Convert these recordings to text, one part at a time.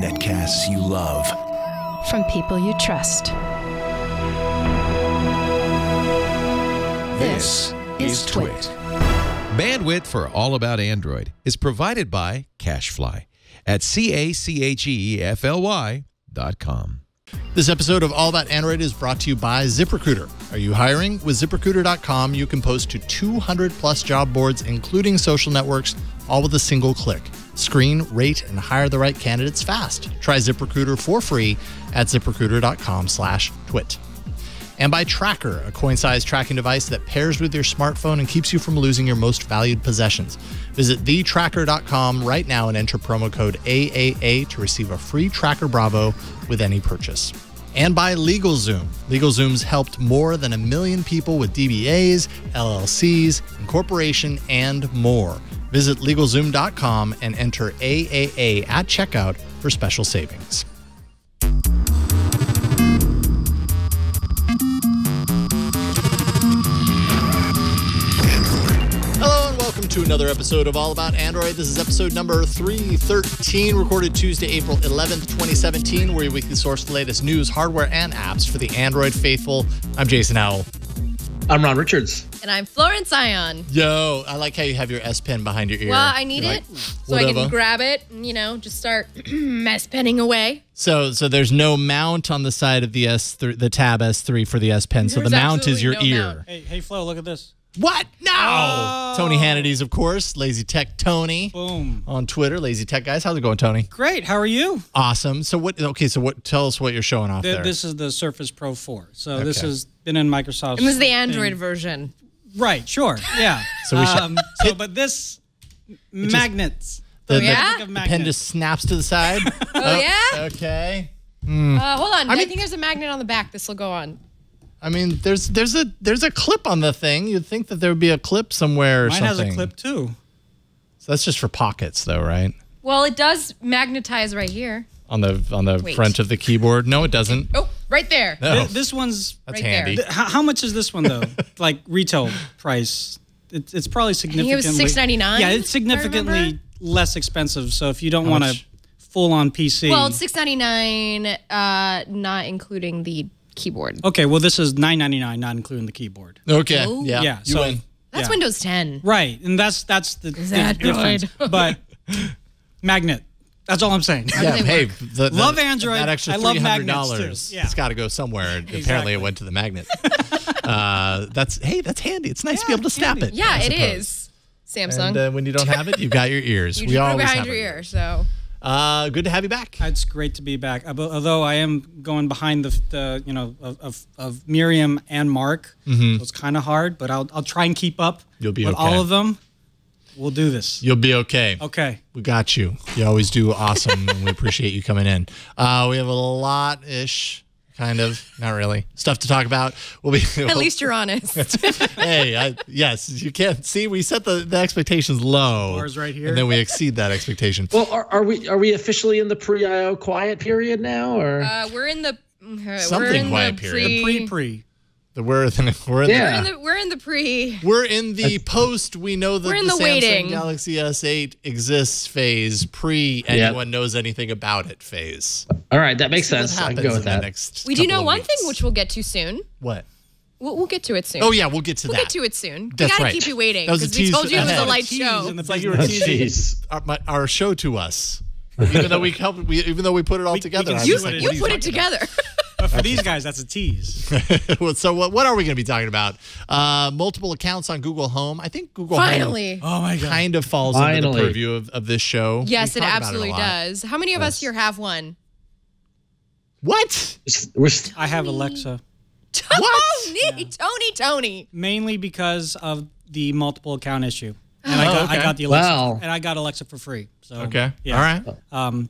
Netcasts you love. From people you trust. This is Twit. Bandwidth for All About Android is provided by CacheFly at CacheFly.com. This episode of All About Android is brought to you by ZipRecruiter. Are you hiring? With ZipRecruiter.com, you can post to 200-plus job boards, including social networks, all with a single click. Screen, rate, and hire the right candidates fast. Try ZipRecruiter for free at ZipRecruiter.com/twit. And by Tracker, a coin-sized tracking device that pairs with your smartphone and keeps you from losing your most valued possessions. Visit thetracker.com right now and enter promo code AAA to receive a free Tracker Bravo with any purchase. And by LegalZoom. LegalZoom's helped more than 1 million people with DBAs, LLCs, incorporation, and more. Visit LegalZoom.com and enter AAA at checkout for special savings. To another episode of All About Android. This is episode number 313, recorded Tuesday, April 11th, 2017, where your weekly source for the latest news, hardware, and apps for the Android faithful. I'm Jason Howell. I'm Ron Richards. And I'm Florence Ion. Yo, I like how you have your S Pen behind your ear. Well, I need it so I can grab it and, just start S penning away. So there's no mount on the side of the S3, the Tab S3 for the S Pen. So the mount is your ear. Hey, Flo, look at this. What? No! Oh. Tony Hannity's, of course. Lazy Tech Tony. Boom. On Twitter. Lazy Tech Guys. How's it going, Tony? Great. How are you? Awesome. So tell us what you're showing off there. This is the Surface Pro 4. So this has been in Microsoft's And this is the Android version. Right, sure. Yeah. But this magnets. The The pen just snaps to the side. Oh, yeah? Okay. Hold on. I think there's a magnet on the back. This will go on. I mean, there's a clip on the thing. You'd think that there would be a clip somewhere or Mine something. has a clip, too. So that's just for pockets, though, right? Well, it does magnetize right here. On the front of the keyboard? No, it doesn't. Oh, right there. No. This one's... That's right handy. there. How much is this one, though? Like, retail price? It's probably significantly... I think it was $6.99. Yeah, it's significantly less expensive. So if you don't want a full-on PC... Well, it's $6.99, not including the keyboard. Okay, well, this is $9.99, not including the keyboard. Okay, Ooh. yeah. So win. That's Windows 10. Right, and that's the difference. But magnet. That's all I'm saying. Yeah, hey, love Android. That extra I love $300, magnets too. Yeah. it's got to go somewhere. Exactly. Apparently, it went to the magnet. That's handy. It's nice to be able to snap it. Yeah, it is. Samsung. And when you don't have it, you've got your ears. You we just put it always behind have your our ear. ears. So. Good to have you back. It's great to be back. Although I am going behind the of Miriam and Mark, so it's kind of hard. But I'll try and keep up. You'll be with okay. all of them. We'll do this. You'll be okay. Okay. We got you. You always do awesome, and we appreciate you coming in. We have a lot-ish, kind of, not really, stuff to talk about. At least you're honest. Hey, yes, you can't see. We set the expectations low. Bars right here. And then we exceed that expectation. Well, are we officially in the pre-IO quiet period now, or we're in the Something quiet period. The pre. We're in the post. We know that the Samsung waiting. Galaxy S8 exists phase. Pre anyone knows anything about it phase. All right, that makes sense. I can go with that. We do know one thing, which we'll get to soon. What? We'll get to it soon. Oh yeah, we'll get to that. We'll get to it soon. That's we gotta right. keep you waiting That was a because we tease told you it was ahead. a light show. It's like you were teasing our show to us, even though we put it all together. You put it together. But for these guys, that's a tease. So what are we going to be talking about? Multiple accounts on Google Home. I think Google Finally. Home oh my God. Kind of falls into the purview of this show. Yes, it absolutely does. How many of us here have one? What? I have Alexa. Tony. Mainly because of the multiple account issue. And I got the Alexa, and I got Alexa for free. So okay, yeah. All right.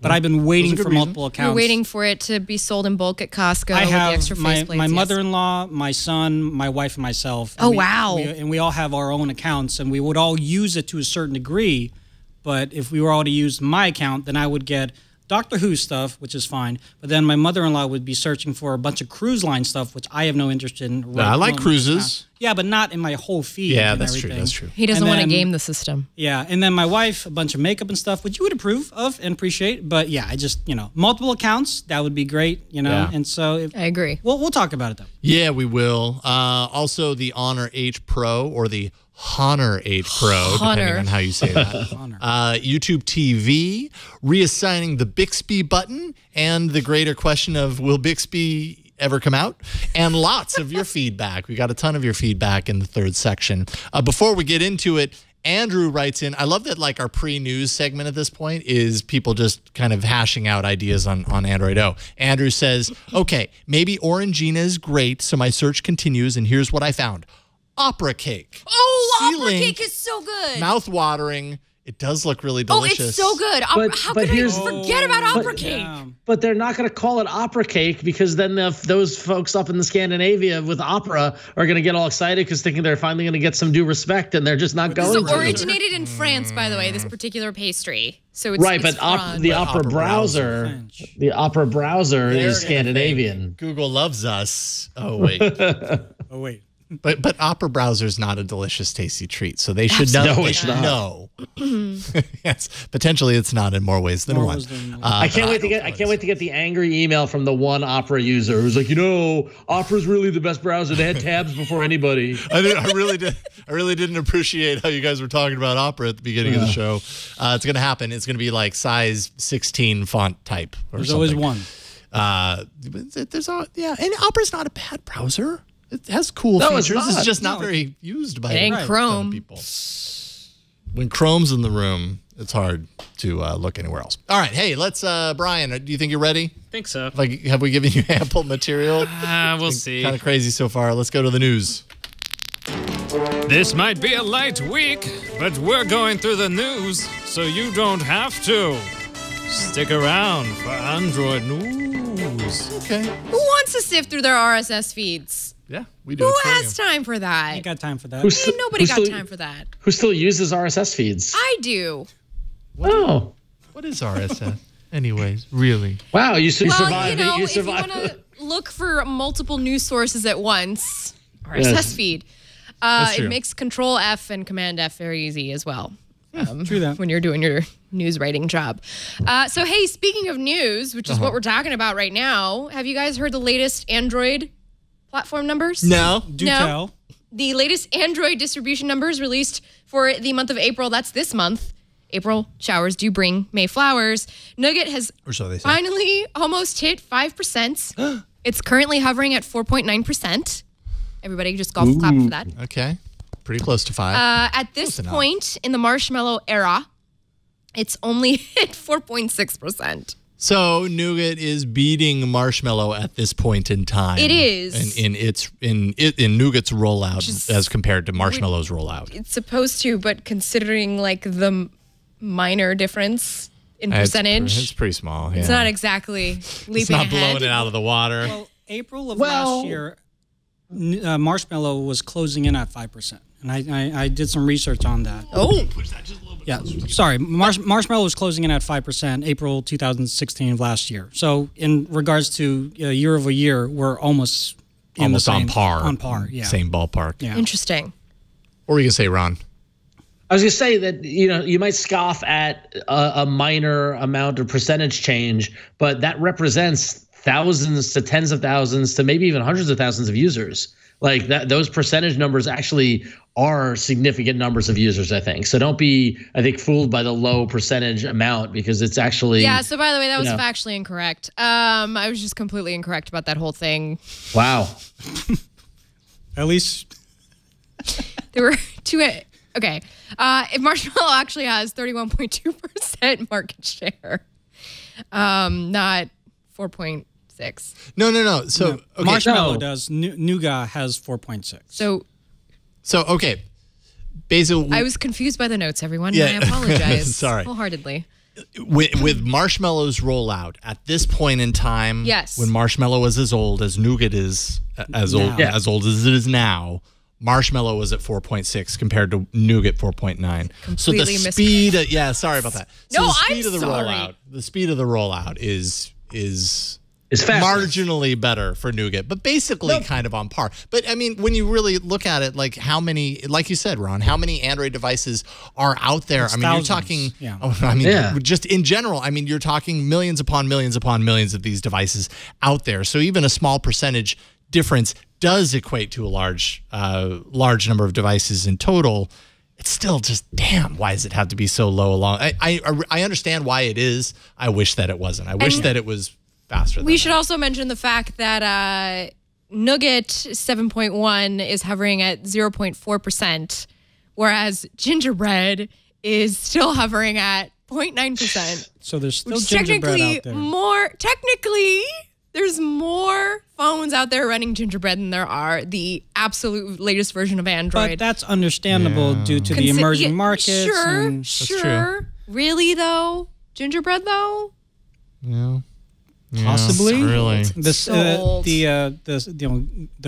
But I've been waiting for multiple accounts. You're waiting for it to be sold in bulk at Costco. I with have the extra faceplates, my mother-in-law, my son, my wife, and myself. Oh wow! And we all have our own accounts, and we would all use it to a certain degree. But if we were all to use my account, then I would get Doctor Who stuff, which is fine. But then my mother-in-law would be searching for a bunch of cruise line stuff, which I have no interest in. I like cruises. Yeah, but not in my whole feed. Yeah, and that's everything. true. That's true. He doesn't want to game the system. Yeah, and then my wife, a bunch of makeup and stuff, which you would approve of and appreciate. But yeah, I just, multiple accounts, that would be great, Yeah. And so I agree. We'll talk about it though. Yeah, we will. Also, the Honor 8 Pro or the Honor 8 Pro, depending on how you say that. YouTube TV, reassigning the Bixby button, and the greater question of will Bixby ever come out, and lots of your feedback. We got a ton of your feedback in the third section. Before we get into it, Andrew writes in, I love that our pre-news segment at this point is people just kind of hashing out ideas on Android O. Andrew says, okay, maybe Orangina is great, so my search continues, and here's what I found. Opera cake. Oh, Opera cake is so good. Mouth-watering. It does look really delicious. Oh, it's so good. How could I forget about Opera cake? Yeah. But they're not going to call it opera cake because then those folks up in the Scandinavia with opera are going to get all excited because thinking they're finally going to get some due respect, and they're just not going to. So originated in France, by the way, this particular pastry. So it's right, it's but the opera browser, is Scandinavian. Google loves us. Oh wait. Oh wait. But Opera Browser is not a delicious, tasty treat, so they should know. No, it's not. No. Yes, potentially it's not in more ways than one. I can't wait to get the angry email from the one Opera user who's like, Opera's really the best browser. They had tabs before anybody. I really didn't appreciate how you guys were talking about Opera at the beginning of the show. It's going to happen. It's going to be like size 16 font type. There's always one. And Opera's not a bad browser. It has cool features. It's just not very used by Chrome people. When Chrome's in the room, it's hard to look anywhere else. All right, hey, let's Brian, do you think you're ready? Think so. Have we given you ample material? We'll see. Kind of crazy so far. Let's go to the news. This might be a light week, but we're going through the news, so you don't have to. Stick around for Android news. Okay. Who wants to sift through their RSS feeds? Yeah, we do. Who has time for that? I ain't got time for that. Nobody got time for that. Who still uses RSS feeds? I do. What is RSS? Anyways, really? Wow, you survived. If you want to look for multiple news sources at once, RSS feed. It makes Control F and Command F very easy as well. True that. When you're doing your news writing job. So, hey, speaking of news, which is what we're talking about right now, have you guys heard the latest Android platform numbers? No. Do tell. The latest Android distribution numbers released for the month of April. That's this month. April showers do bring May flowers. Nougat has finally almost hit 5%. It's currently hovering at 4.9%. Everybody just golf clap for that. Okay. Pretty close to 5. At this point in the Marshmallow era, it's only hit 4.6%. So Nougat is beating Marshmallow at this point in time. It is. In Nougat's rollout as compared to Marshmallow's rollout. It's supposed to, but considering the minor difference in percentage, it's pretty small. Yeah. It's not exactly leaping It's not ahead. blowing it out of the water. Well, April of last year, Marshmallow was closing in at 5%. And I did some research on that. Oh. Yeah, sorry. Marshmallow was closing in at 5% April 2016 of last year. So in regards to year over year, we're almost on par. On par, yeah. Same ballpark. Yeah. Interesting. What were you going to say, Ron? I was going to say that, you might scoff at a minor amount of percentage change, but that represents thousands to tens of thousands to maybe even hundreds of thousands of users. Like that, those percentage numbers actually are significant numbers of users, I think. So don't be, I think, fooled by the low percentage amount because it's actually. Yeah. So by the way, that was factually incorrect. I was just completely incorrect about that whole thing. Wow. At least. There were two. Okay. If Marshmallow actually has 31.2% market share, not 4.6. No. So okay. Marshmallow does. Nougat has 4.6. So okay. Basically, I was confused by the notes, everyone. Yeah. And I apologize. Sorry. Wholeheartedly. With Marshmallow's rollout at this point in time, yes, when Marshmallow was as old as Nougat is, as old as it is now, Marshmallow was at 4.6 compared to Nougat 4.9. So the speed, sorry about that. So the speed of the rollout, the speed of the rollout is marginally better for Nougat, but basically kind of on par. But I mean, when you really look at it, like how many, like you said, Ron, how many Android devices are out there? It's I mean, thousands. you're talking, just in general, I mean, you're talking millions upon millions upon millions of these devices out there. So even a small percentage difference does equate to a large number of devices in total. It's still just, damn, why does it have to be so low along? I understand why it is. I wish that it wasn't. I wish that it was faster. We should also mention the fact that Nougat 7.1 is hovering at 0.4%, whereas Gingerbread is still hovering at 0.9%. So there's still Gingerbread out there. Technically, there's more phones out there running Gingerbread than there are the absolute latest version of Android. But that's understandable due to the emerging markets. Sure. Really, though? Gingerbread, though? Yeah. Possibly. Really. The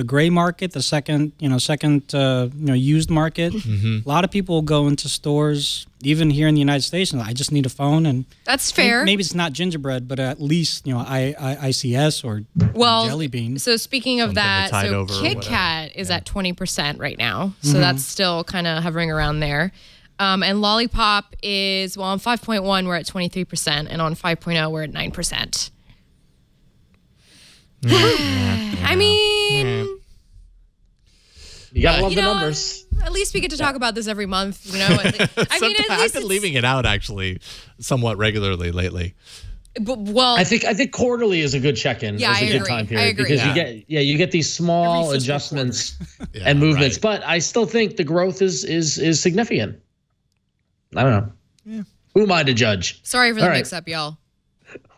gray market, the second used market. A lot of people go into stores, even here in the United States, and I just need a phone, and that's fair. Maybe it's not Gingerbread, but at least ICS or Jelly Bean. So speaking of that, so Kit Kat is at 20% right now, so that's still kind of hovering around there. And Lollipop is on 5.1, we're at 23%, and on 5.0, we're at 9%. I mean, you gotta love the numbers. At least we get to talk about this every month. You know, I've been leaving it out actually somewhat regularly lately. Well, I think quarterly is a good check-in. Yeah, a good time period. I agree. Because you get these small adjustments and movements, but I still think the growth is significant. I don't know. Yeah. Who am I to judge? Sorry for the mix-up, y'all.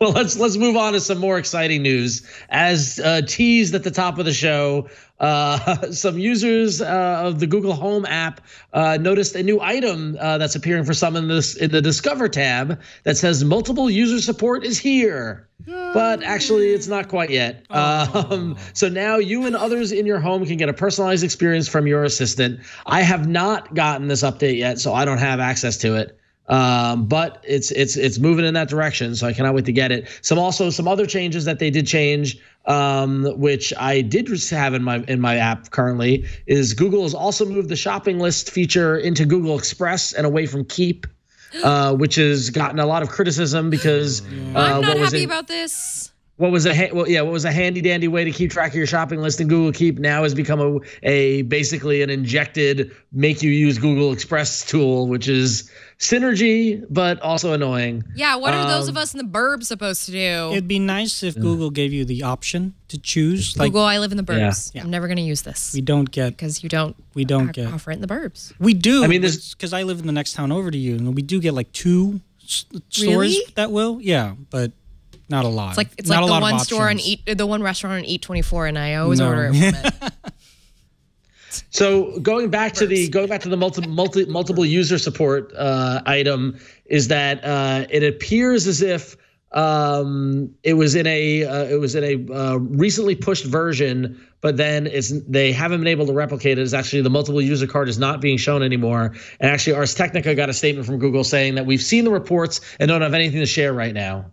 Well, let's move on to some more exciting news. As teased at the top of the show, some users of the Google Home app noticed a new item that's appearing for some in the Discover tab that says multiple user support is here. But actually, it's not quite yet. So now you and others in your home can get a personalized experience from your assistant. I have not gotten this update yet, so I don't have access to it. But it's moving in that direction, so I cannot wait to get it. Some other changes that they did change, which I did have in my app currently, is Google has also moved the shopping list feature into Google Express and away from Keep, which has gotten a lot of criticism because I'm not happy about this. What was a handy dandy way to keep track of your shopping list in Google Keep now has become a basically an injected make you use Google Express tool, which is synergy but also annoying. Yeah, what are those of us in the burbs supposed to do? It'd be nice if Google gave you the option to choose. Google, I live in the burbs. Yeah. I'm never going to use this. We don't get because you don't. We don't get offer it in the burbs. We do. I mean, because I live in the next town over to you, and we do get like 2 stores that will. Yeah, but. Not a lot. It's like the one store and the one restaurant on Eat 24, and I always order it from it. So going back to the multiple user support item is that it appears as if it was in a recently pushed version, but then they haven't been able to replicate it. It's actually the multiple user card is not being shown anymore. And actually, Ars Technica got a statement from Google saying that we've seen the reports and don't have anything to share right now.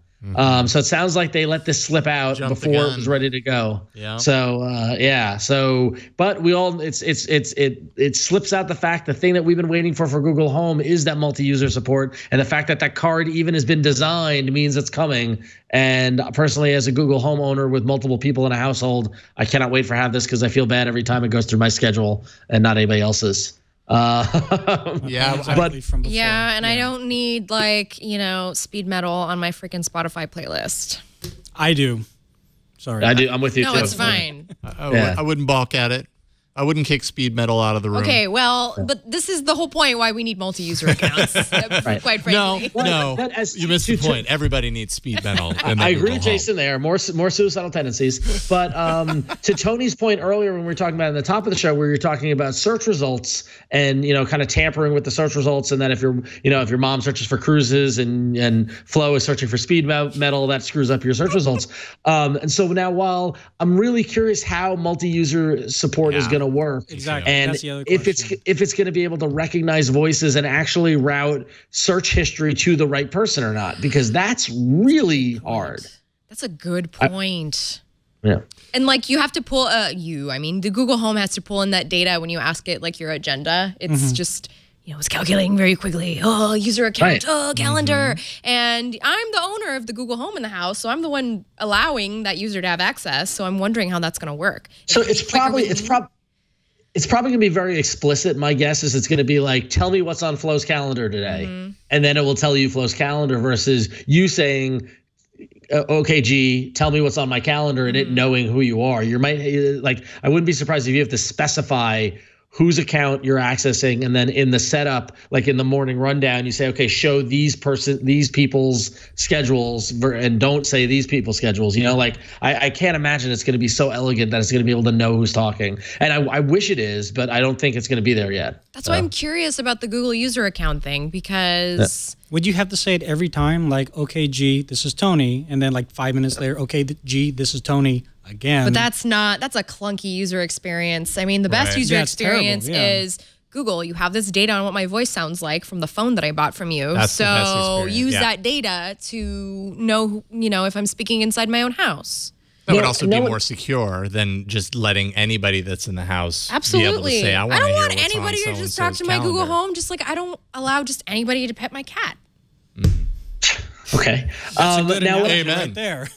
So it sounds like they let this slip out before it was ready to go. Yeah. So but we all it slips out the fact the thing that we've been waiting for Google Home is that multi-user support, and the fact that card even has been designed means it's coming. And personally, as a Google Home owner with multiple people in a household, I cannot wait for have this because I feel bad every time it goes through my schedule and not anybody else's. And I don't need speed metal on my freaking Spotify playlist. I do. Sorry. I do. I'm with you too. No, it's fine. I wouldn't balk at it. I wouldn't kick speed metal out of the room. Okay, well, but this is the whole point why we need multi-user accounts, quite frankly. No, you missed the point. Everybody needs speed metal. I agree with Jason there. More suicidal tendencies. But to Tony's point earlier when we were talking about at the top of the show, where you're talking about search results and kind of tampering with the search results, and that if your mom searches for cruises and Flo is searching for speed metal, that screws up your search results. And so now, while I'm really curious how multi-user support is going to to work. Exactly. And that's the other if question. it's going to be able to recognize voices and actually route search history to the right person or not, because that's really hard. That's a good point. Yeah. And like you have to pull the Google Home has to pull in that data when you ask it like your agenda. It's just, it's calculating very quickly. Oh, user account, Right. oh, calendar. And I'm the owner of the Google Home in the house, so I'm the one allowing that user to have access. So I'm wondering how that's going to work. So it's probably going to be very explicit. My guess is it's going to be like, tell me what's on Flo's calendar today. And then it will tell you Flo's calendar versus you saying, okay, G, tell me what's on my calendar, and it knowing who you are. You might I wouldn't be surprised if you have to specify whose account you're accessing, and then in the setup, like in the morning rundown, you say, okay, show these people's schedules, and don't say these people's schedules. I can't imagine it's going to be so elegant that it's going to be able to know who's talking. And I wish it is, but I don't think it's going to be there yet. That's why I'm curious about the Google user account thing, because Would you have to say it every time? Like, okay, G, this is Tony. And then like 5 minutes later, okay, G, this is Tony again. But that's a clunky user experience. I mean, the best user experience is Google, you have this data on what my voice sounds like from the phone that I bought from you. That's the best so experience. use that data to know, if I'm speaking inside my own house. That would also be more secure than just letting anybody that's in the house be able to say, I don't want hear what's anybody on to just talk to my calendar. Google Home, just like I don't allow just anybody to pet my cat. Okay. That's a good now, analogy right there.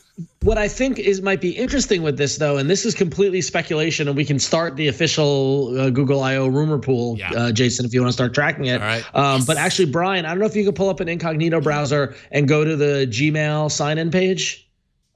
what I think might be interesting with this, though, and this is completely speculation, and we can start the official Google I/O rumor pool, Jason, if you want to start tracking it. All right. But actually, Brian, I don't know if you can pull up an incognito browser and go to the Gmail sign-in page.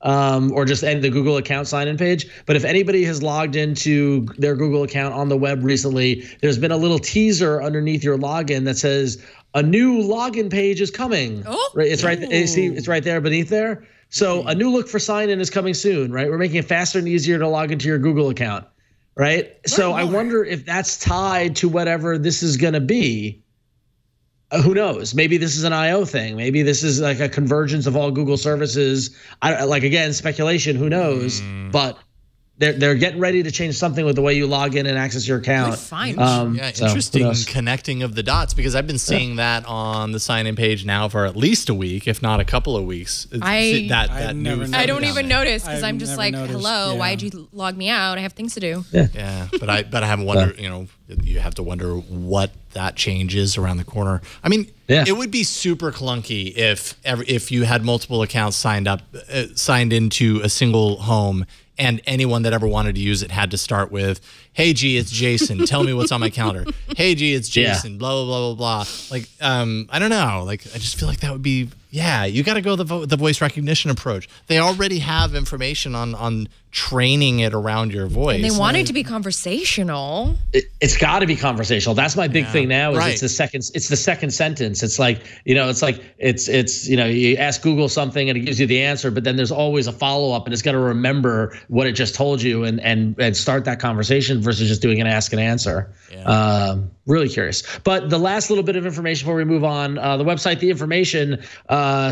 Or just the Google account sign-in page. But if anybody has logged into their Google account on the web recently, there's been a little teaser underneath your login that says a new login page is coming. Oh, right, it's right. See, it's right there beneath there. So a new look for sign-in is coming soon. Right, we're making it faster and easier to log into your Google account. Right. So I wonder if that's tied to whatever this is going to be. Who knows? Maybe this is an I/O thing. Maybe this is like a convergence of all Google services. Again, speculation. Who knows? But they're getting ready to change something with the way you log in and access your account. Interesting connecting of the dots, because I've been seeing that on the sign-in page now for at least a week, if not a couple of weeks. I don't even notice because I'm just like, hello, why'd you log me out? I have things to do. Yeah, but I have wondered. You have to wonder what that change is around the corner. I mean, it would be super clunky if you had multiple accounts signed into a single home, and anyone that ever wanted to use it had to start with, hey, G, it's Jason. Tell me what's on my calendar. Hey, G, it's Jason. Blah, blah, blah, blah, blah. Like, I don't know. Like, I just feel like that would be, you got to go the voice recognition approach. They already have information on training it around your voice. And they want it to be conversational. It's got to be conversational. That's my big thing now. Is it's the second sentence. It's like you ask Google something and it gives you the answer, but then there's always a follow up, and it's got to remember what it just told you and start that conversation versus just doing an ask and answer. Really curious. But the last little bit of information before we move on, the website, the information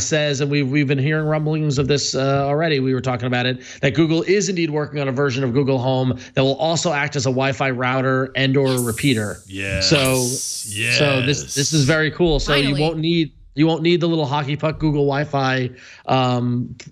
says, and we've been hearing rumblings of this already. We were talking about it, that Google is indeed working on a version of Google Home that will also act as a Wi-Fi router and/or repeater. So this is very cool. So Finally. you won't need the little hockey puck Google Wi-Fi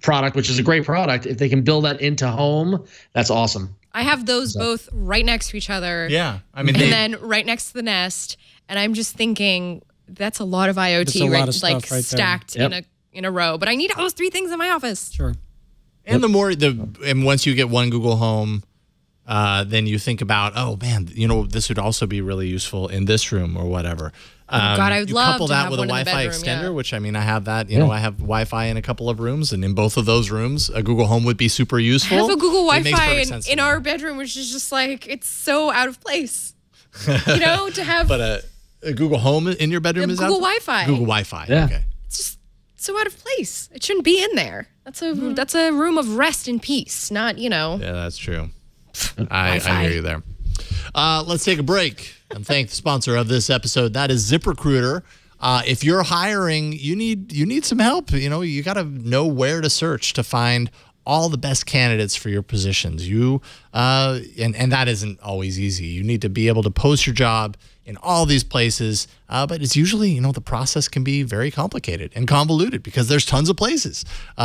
product, which is a great product. If they can build that into Home, that's awesome. I have those both right next to each other. Yeah, I mean, and then right next to the Nest, and I'm just thinking that's a lot of IoT stacked in a row. But I need all those three things in my office. Sure. And and once you get one Google Home, then you think about, oh man, this would also be really useful in this room or whatever. God, I would love couple to that have with a one in the Wi-Fi bedroom, extender, which I mean, I have that. I have Wi-Fi in a couple of rooms, and in both of those rooms, a Google Home would be super useful. I have a Google It makes Wi-Fi perfect sense in to me. our bedroom, which is just like, it's so out of place. To have But a Google Home in your bedroom is Google out? Wi-Fi. Google Wi-Fi. Yeah. Okay. It's just so out of place. It shouldn't be in there. That's a room of rest and peace, not, Yeah, that's true. I Wi-Fi. hear you there. Let's take a break and thank the sponsor of this episode. That is ZipRecruiter. If you're hiring, you need some help. You got to know where to search to find all the best candidates for your positions. You and that isn't always easy. You need to be able to post your job in all these places, but it's usually, the process can be very complicated and convoluted because there's tons of places.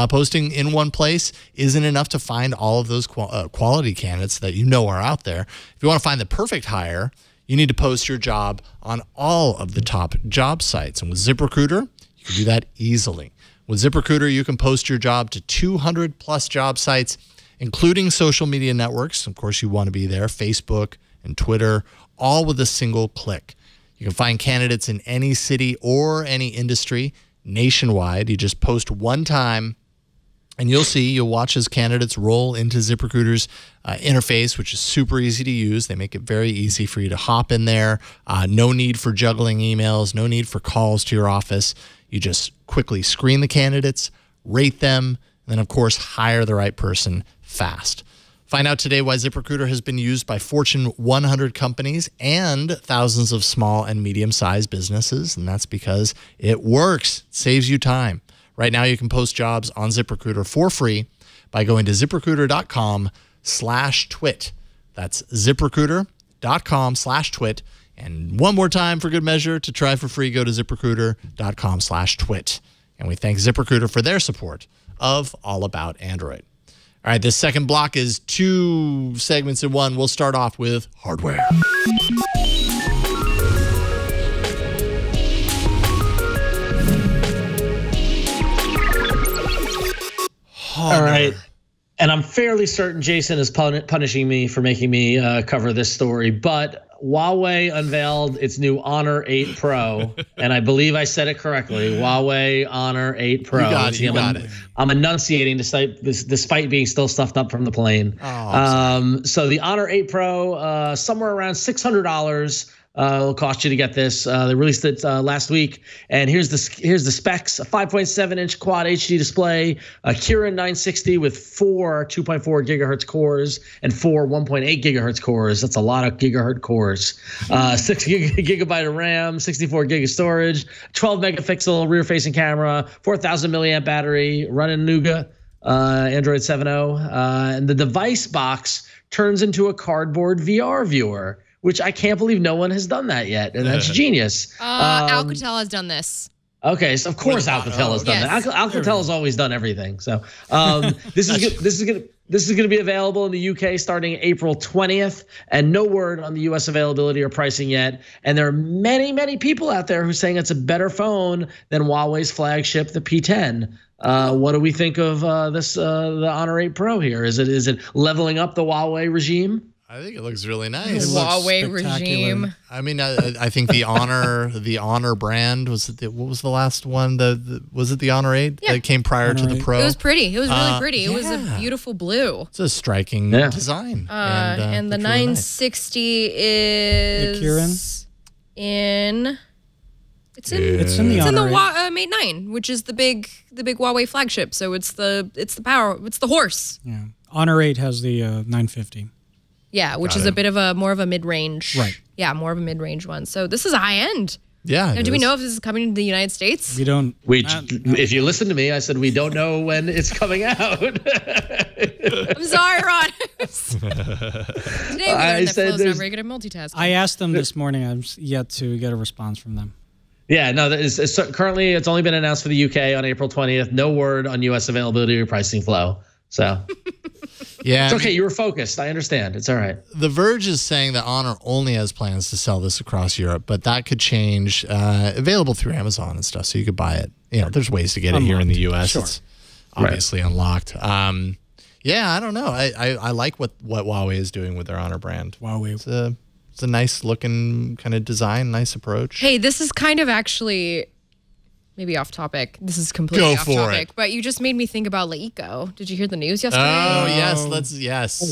Posting in one place isn't enough to find all of those quality candidates that are out there. If you want to find the perfect hire, you need to post your job on all of the top job sites. And with ZipRecruiter, you can do that easily. With ZipRecruiter, you can post your job to 200 plus job sites, including social media networks. Of course, you want to be there, Facebook and Twitter, all with a single click. You can find candidates in any city or any industry nationwide. You just post one time, and you'll watch as candidates roll into ZipRecruiter's interface, which is super easy to use. They make it very easy for you to hop in there. No need for juggling emails, no need for calls to your office. You just quickly screen the candidates, rate them, and then, of course, hire the right person fast. Find out today why ZipRecruiter has been used by Fortune 100 companies and thousands of small and medium-sized businesses, and that's because it works. It saves you time. Right now, you can post jobs on ZipRecruiter for free by going to ZipRecruiter.com/twit. That's ZipRecruiter.com/twit. And one more time for good measure, to try for free, go to ZipRecruiter.com/twit. And we thank ZipRecruiter for their support of All About Android. All right, this second block is 2 segments in one. We'll start off with hardware. All right. And I'm fairly certain Jason is punishing me for making me cover this story, but Huawei unveiled its new Honor 8 Pro, and I believe I said it correctly. Huawei Honor 8 Pro. You got it. I'm enunciating despite being still stuffed up from the plane. So the Honor 8 Pro, somewhere around $600. It'll cost you to get this. They released it last week, and here's the specs: a 5.7-inch quad HD display, a Kirin 960 with 4 2.4 gigahertz cores and 4 1.8 gigahertz cores. That's a lot of gigahertz cores. 6 gigabyte of RAM, 64 gig of storage, 12 megapixel rear-facing camera, 4,000 milliamp battery, running Nougat, Android 7.0, and the device box turns into a cardboard VR viewer, which I can't believe no one has done that yet, and that's genius. Alcatel has done this. Okay, so of course Alcatel has done that. Alcatel has always done everything. So this is going to be available in the UK starting April 20th, and no word on the US availability or pricing yet. And there are many, many people out there who are saying it's a better phone than Huawei's flagship, the P10. What do we think of the Honor 8 Pro here? Is it leveling up the Huawei regime? I think it looks really nice. The Huawei regime. I mean, I think the Honor brand what was the last one? Was it the Honor 8 that came prior to the Pro? It was pretty. It was really pretty. It was a beautiful blue. It's a striking design. And the 960 really is the Kirin in. It's in the Mate 9, which is the big Huawei flagship. So it's the horse. Yeah, Honor 8 has the 950. Yeah, which is a bit of more of a mid-range. Right. Yeah, more of a mid-range one. So this is a high-end. Yeah. Now, do we know if this is coming to the United States? We don't. If you listen to me, I said we don't know when it's coming out. I'm sorry, Ron. Today we learned that Flo's not very good at multitasking. I asked them this morning. I'm yet to get a response from them. Yeah, no. Currently, it's only been announced for the UK on April 20th. No word on US availability or pricing flow. So. Yeah, it's okay. You were focused. I understand. It's all right. The Verge is saying that Honor only has plans to sell this across Europe, but that could change. Available through Amazon and stuff, so you could buy it. There's ways to get it here in the U.S. Sure. It's obviously unlocked. Yeah, I don't know. I like what Huawei is doing with their Honor brand. Huawei. It's a nice looking kind of design, nice approach. Hey, this is kind of actually. Maybe off topic. This is completely off topic. But you just made me think about Leiko. Did you hear the news yesterday? Oh, yes.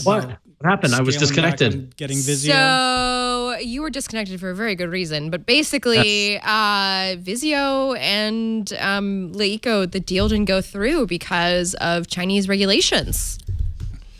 What happened? I was disconnected. Getting Vizio. So you were disconnected for a very good reason. But basically, Vizio and Leiko, the deal didn't go through because of Chinese regulations.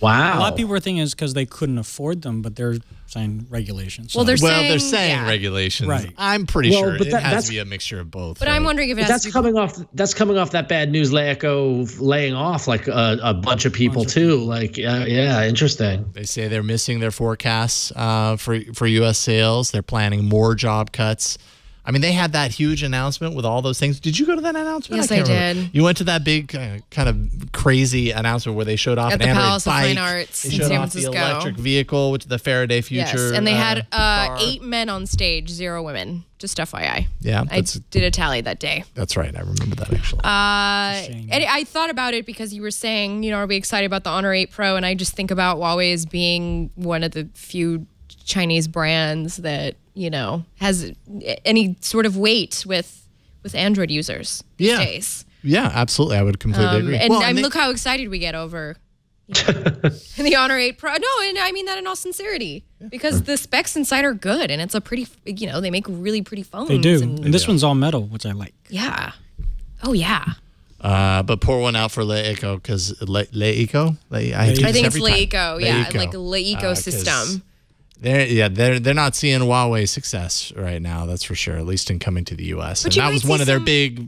Wow. A lot of people were thinking it's because they couldn't afford them, but they're saying regulations. Well, they're saying regulations. Right. I'm pretty sure it has to be a mixture of both. But I'm wondering if that's coming off that bad news. Leeco laying off like a bunch of people too. Like, yeah, interesting. They say they're missing their forecasts for U.S. sales. They're planning more job cuts. I mean, they had that huge announcement with all those things. Did you go to that announcement? Yes, I did. You went to that big kind of crazy announcement where they showed off at an the Android Palace bike. of Fine Arts in They showed San off Francisco. the electric vehicle, which is the Faraday Future. Yes, and they had car. 8 men on stage, 0 women. Just FYI. Yeah, I did a tally that day. That's right. I remember that actually. And I thought about it because you were saying, are we excited about the Honor 8 Pro? And I just think about Huawei as being one of the few Chinese brands that has any sort of weight with Android users these days. Yeah, absolutely. I would completely agree. And look how excited we get over the Honor 8 Pro. No, and I mean that in all sincerity because the specs inside are good and it's a pretty, they make really pretty phones. They do. And this one's all metal, which I like. Yeah. Oh, yeah. But pour one out for Leeco because Leeco? I think it's Leeco. Yeah, like Leeco system. They're not seeing Huawei success right now. That's for sure. At least in coming to the U.S. And that was one of their big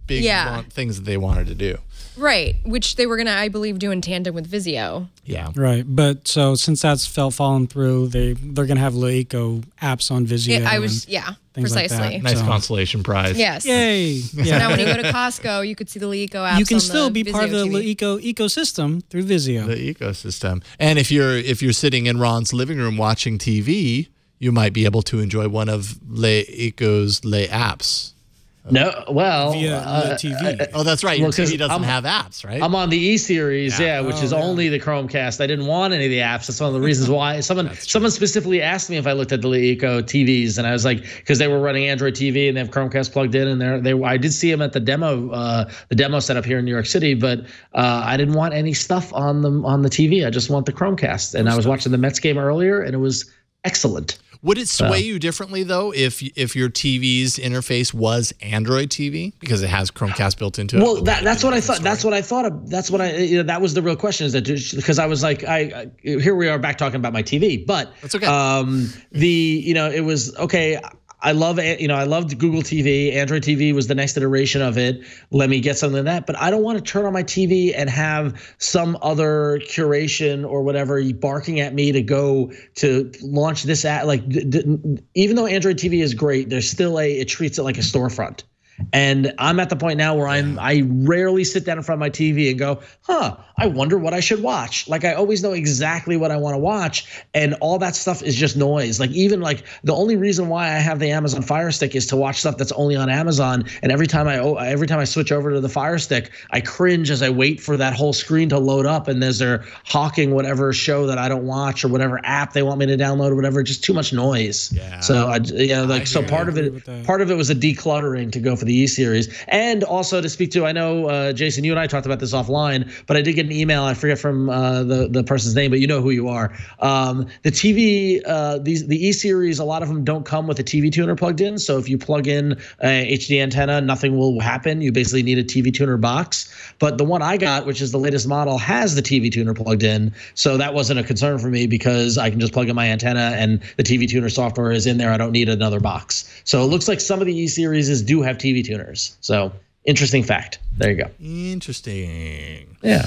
things that they wanted to do. Right, which they were gonna, I believe, do in tandem with Vizio. Yeah. Right, but so since that's fallen through, they're gonna have Leeco apps on Vizio. Precisely. Like nice consolation prize. Yes. Yay! So now when you go to Costco, you could see the Leeco apps. You can still be Vizio part of the TV. Leeco ecosystem through Vizio. The ecosystem, and if you're sitting in Ron's living room watching TV, you might be able to enjoy one of Leeco's apps. No, well, via TV. Oh, that's right. Your TV doesn't have apps, right? I'm on the E series, which is only the Chromecast. I didn't want any of the apps. That's one of the reasons why. Someone specifically asked me if I looked at the Leeco TVs, and I was like, because they were running Android TV and they have Chromecast plugged in, and I did see them at the demo setup here in New York City, but I didn't want any stuff on the TV. I just want the Chromecast, and I was watching the Mets game earlier, and it was excellent. Would it sway you differently though if your TV's interface was Android TV because it has Chromecast built into it? Well, that's what I thought. That's what I thought of. That's what that was the real question. Is that because I was like, here we are back talking about my TV, but that's okay. It was okay. I loved Google TV. Android TV was the next iteration of it. Let me get something like that. But I don't want to turn on my TV and have some other curation or whatever barking at me to go to launch this app. Like, even though Android TV is great, there's still it treats it like a storefront. And I'm at the point now where I rarely sit down in front of my TV and go, I wonder what I should watch. Like, I always know exactly what I want to watch, and all that stuff is just noise. Like, even like the only reason why I have the Amazon Fire Stick is to watch stuff that's only on Amazon. And every time I switch over to the Fire Stick, I cringe as I wait for that whole screen to load up, and they're hawking whatever show that I don't watch or whatever app they want me to download or whatever. Just too much noise. Yeah. So part of it was a decluttering to go for the E series, and also to speak to. I know Jason, you and I talked about this offline, but I did get an email. I forget from the person's name, but you know who you are. The TV, the E series, a lot of them don't come with a TV tuner plugged in. So if you plug in a HD antenna, nothing will happen. You basically need a TV tuner box. But the one I got, which is the latest model, has the TV tuner plugged in. So that wasn't a concern for me because I can just plug in my antenna and the TV tuner software is in there. I don't need another box. So it looks like some of the E series do have TV tuners. So interesting fact. There you go. Interesting. Yeah.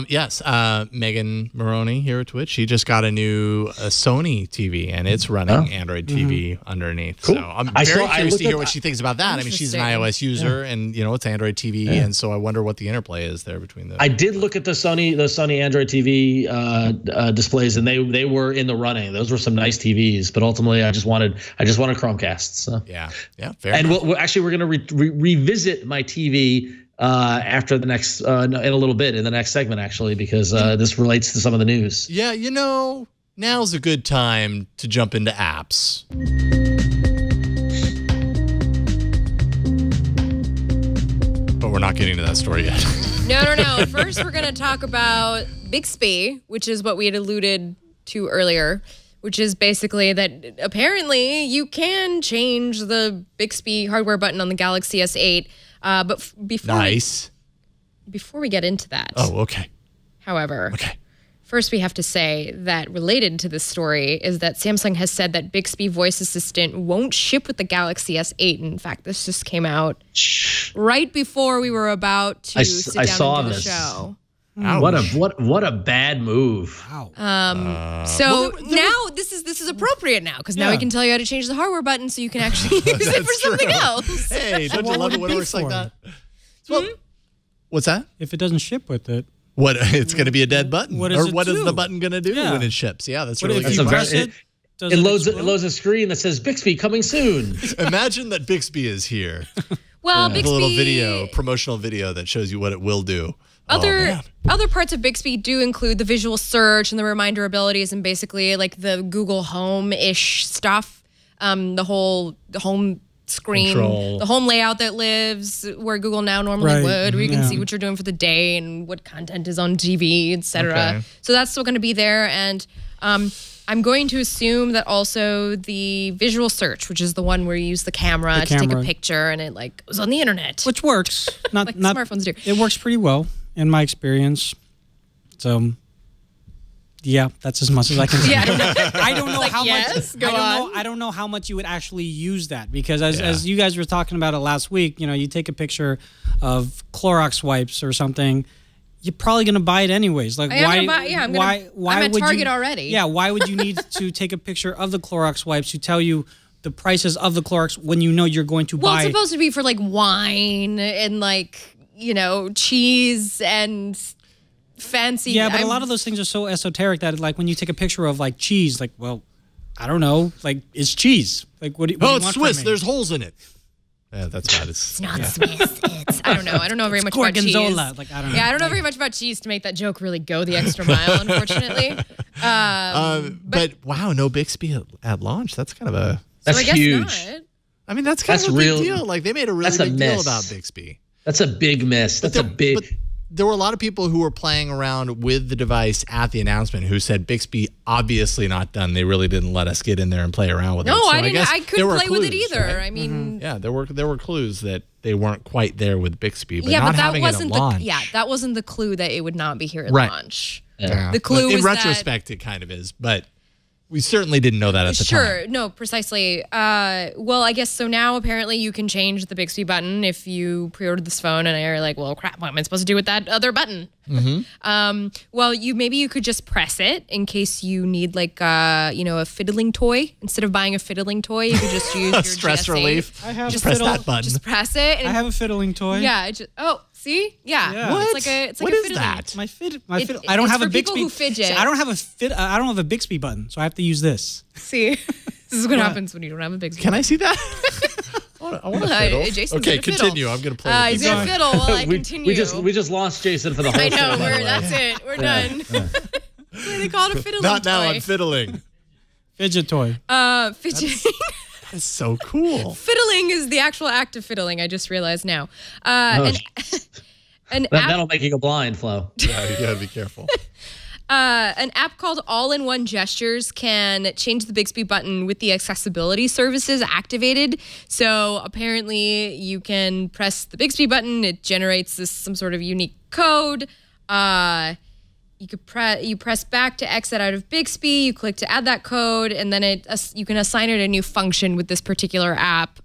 Yes. Megan Maroney here at Twitch. She just got a new Sony TV, and it's running Android TV underneath. Cool. So I'm very curious to hear what she thinks about that. I mean, she's an iOS user, and it's Android TV, and so I wonder what the interplay is there between the. I did look at the Sony Android TV displays, and they were in the running. Those were some nice TVs, but ultimately, I just wanted Chromecasts. So. Yeah. Fair. And we're going to revisit my TV. After the next, in a little bit in the next segment, actually, because this relates to some of the news. Yeah, now's a good time to jump into apps. But we're not getting to that story yet. No. First, we're going to talk about Bixby, which is what we had alluded to earlier, which is basically that apparently you can change the Bixby hardware button on the Galaxy S8. But before we get into that. Oh, okay. However, First, we have to say that related to this story is that Samsung has said that Bixby Voice Assistant won't ship with the Galaxy S8. In fact, this just came out right before we were about to sit down and do the show. What a bad move. Wow. So now this is appropriate now because now we can tell you how to change the hardware button so you can actually use it for something else. Hey, don't you love it when it works like that? Well, what's that? If it doesn't ship with it. What it's going to be a dead button, what is the button going to do when it ships? Yeah, that's really good. It loads a screen that says Bixby coming soon. Imagine that Bixby is here. Well, Bixby, a little promotional video that shows you what it will do. Other parts of Bixby do include the visual search and the reminder abilities, and basically like the Google Home-ish stuff. The home screen, the home layout that lives where Google Now normally would, where you can see what you're doing for the day and what content is on TV, etc. Okay. So that's still going to be there, and I'm going to assume that also the visual search, which is the one where you use the camera to take a picture and it like goes on the internet, which works. Not smartphones do. It works pretty well in my experience. So. Yeah, that's as much as I can say. Yeah, I don't know how much. I don't know how much you would actually use that because as you guys were talking about it last week, you take a picture of Clorox wipes or something, you're probably going to buy it anyways. Like I'm at Target already. Yeah, why would you need to take a picture of the Clorox wipes to tell you the prices of the Clorox when you know you're going to buy? Well, it's supposed to be for like wine and like cheese and fancy. Yeah, but a lot of those things are so esoteric that like when you take a picture of like cheese, like, well, I don't know, like it's cheese. Like what do you want it's Swiss. There's holes in it. Yeah, that's bad. It's not Swiss. It's I don't know very much about cheese. Like I don't know. Yeah, I don't know very much about cheese to make that joke really go the extra mile, unfortunately. But wow, no Bixby at launch. That's kind of a that's huge. Not. I mean, that's kind of a big deal. Like they made a really big deal about Bixby. That's a big miss. That's a big. There were a lot of people who were playing around with the device at the announcement who said Bixby obviously not done. They really didn't let us get in there and play around with it. No, So I didn't. I couldn't play with it either. Right? I mean, yeah, there were clues that they weren't quite there with Bixby, but yeah, not but that having wasn't it at launch. that wasn't the clue that it would not be here at launch. Yeah. The clue in was retrospect, it kind of is, but we certainly didn't know that at the time. Sure, no, precisely. Well, I guess so now apparently you can change the Bixby button if you pre-ordered this phone and are like, well, crap, what am I supposed to do with that other button? Well, maybe you could just press it in case you need like a fiddling toy. Instead of buying a fiddling toy, you could just use your stress GS8. relief. I have just press that button. Just press it. And I have a fiddling toy. Yeah. See? Yeah. What? It's like what a is fiddling. that? My fiddle. I don't have a Bixby. People who fidget. See, I don't have a Bixby button, so I have to use this. See, this is what happens when you don't have a Bixby. Can I see that? I want to fiddle. Jason's okay, gonna continue. Fiddle. I'm going to play. He's going to fiddle while I continue. We just lost Jason for the whole I know. show. That's it. We're done. That's why they call it a fiddling Not toy. now. I'm fiddling. Fidget toy. Fidgeting. That's so cool. Fiddling is the actual act of fiddling. I just realized now. That'll make you go blind, Flo. Yeah, you got to be careful. An app called All-in-One Gestures can change the Bixby button with the accessibility services activated. So apparently you can press the Bixby button. It generates some sort of unique code. You press back to exit out of Bixby. You click to add that code, and then you can assign it a new function with this particular app,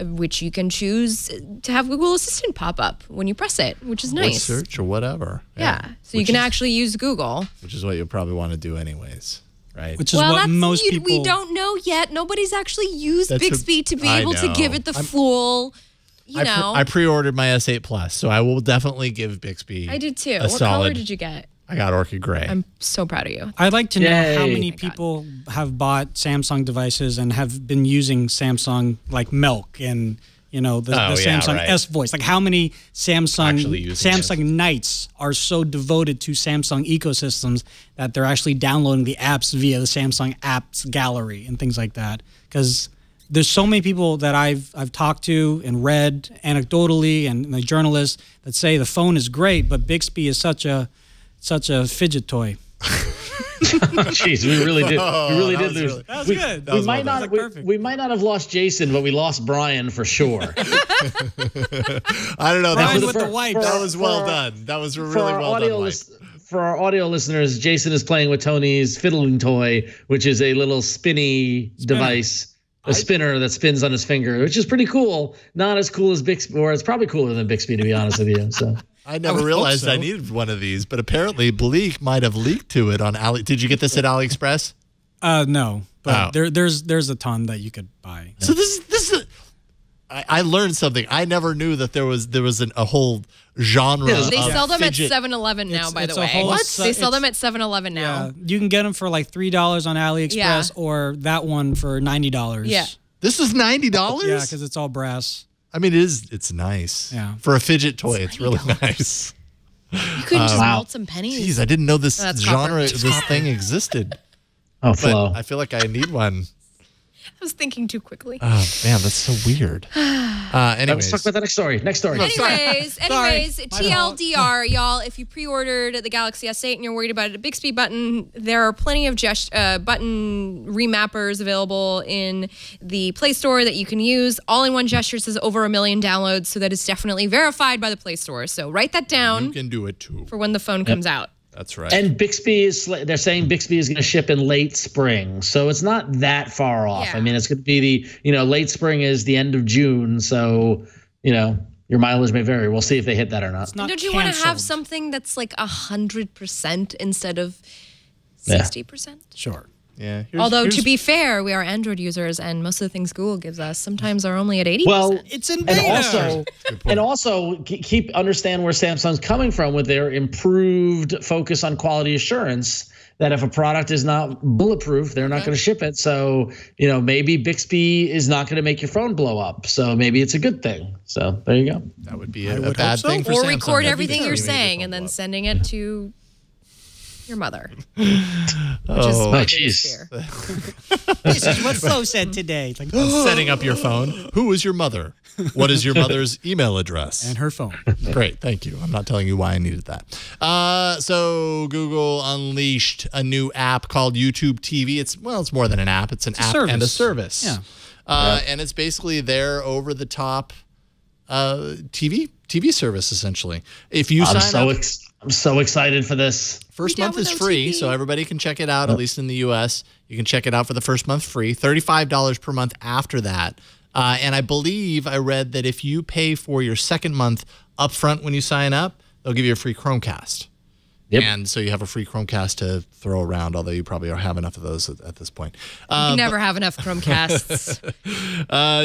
which you can choose to have Google Assistant pop up when you press it, which is nice. Or search or whatever. Yeah. So you can actually use Google. Which is what you'll probably want to do anyways, right? Which is what most people... We don't know yet. Nobody's actually used Bixby to be able to give it the full... I pre-ordered my S8 Plus, so I will definitely give Bixby. I did too. What color did you get? I got Orchid Gray. I'm so proud of you. I'd like to know how many people have bought Samsung devices and have been using Samsung like milk and the Samsung S Voice. Like how many Samsung Knights are so devoted to Samsung ecosystems that they're actually downloading the apps via the Samsung apps gallery and things like that. Because there's so many people that I've talked to and read anecdotally and the journalists that say the phone is great, but Bixby is such a fidget toy. Jeez, we really did. We really did lose. That was good. We might not have lost Jason, but we lost Brian for sure. I don't know. Brian with the wipe. That was well done. That was really well done. for our audio listeners, Jason is playing with Tony's fiddling toy, which is a little spinny device, a spinner that spins on his finger, which is pretty cool. Not as cool as Bixby, or it's probably cooler than Bixby, to be honest with you. So I never realized I needed one of these, but apparently Bleak might have leaked to it on Ali. Did you get this at AliExpress? No, but there's a ton that you could buy. So this is. I learned something. I never knew that there was a whole genre. They sell them fidget. at 7-Eleven now, by the way. They sell them at 7-Eleven now. Yeah, you can get them for like $3 on AliExpress, or that one for $90. Yeah. This is $90? Yeah, because it's all brass. I mean, it's nice. Yeah. For a fidget toy, it's really nice. You couldn't just melt some pennies. Jeez, I didn't know this thing existed. Oh, Flo. I feel like I need one. I was thinking too quickly. Oh, man, that's so weird. Anyways. Let's talk about the next story. Anyways, TLDR, y'all, if you pre-ordered the Galaxy S8 and you're worried about a Bixby button, there are plenty of button remappers available in the Play Store that you can use. All-in-one gestures has over 1 million downloads, so that is definitely verified by the Play Store. So write that down. You can do it, too. For when the phone comes out. That's right. And they're saying Bixby is going to ship in late spring. So it's not that far off. Yeah. I mean, it's going to be late spring is the end of June. So, your mileage may vary. We'll see if they hit that or not. Don't you want to have something that's like 100% instead of 60%? Yeah. Sure. Yeah. Although, to be fair, we are Android users, and most of the things Google gives us sometimes are only at 80%. Well, it's in beta. And also understand where Samsung's coming from with their improved focus on quality assurance, that if a product is not bulletproof, they're not going to ship it. So, maybe Bixby is not going to make your phone blow up. So maybe it's a good thing. So there you go. That would be a bad thing for Or Samsung. record everything you're saying and then sending it to your mother. Jeez. This is what Flo said today. Like, setting up your phone. Who is your mother? What is your mother's email address? And her phone. Great, thank you. I'm not telling you why I needed that. So Google unleashed a new app called YouTube TV. It's more than an app. It's an app and a service. Yeah. And it's basically their over-the-top TV service, essentially. If you sign up, I'm so excited for this. First month is free, so everybody can check it out, at least in the U.S. You can check it out for the first month free, $35 per month after that. And I believe I read that if you pay for your second month upfront when you sign up, they'll give you a free Chromecast. Yep. And so you have a free Chromecast to throw around, although you probably have enough of those at this point. You never have enough Chromecasts.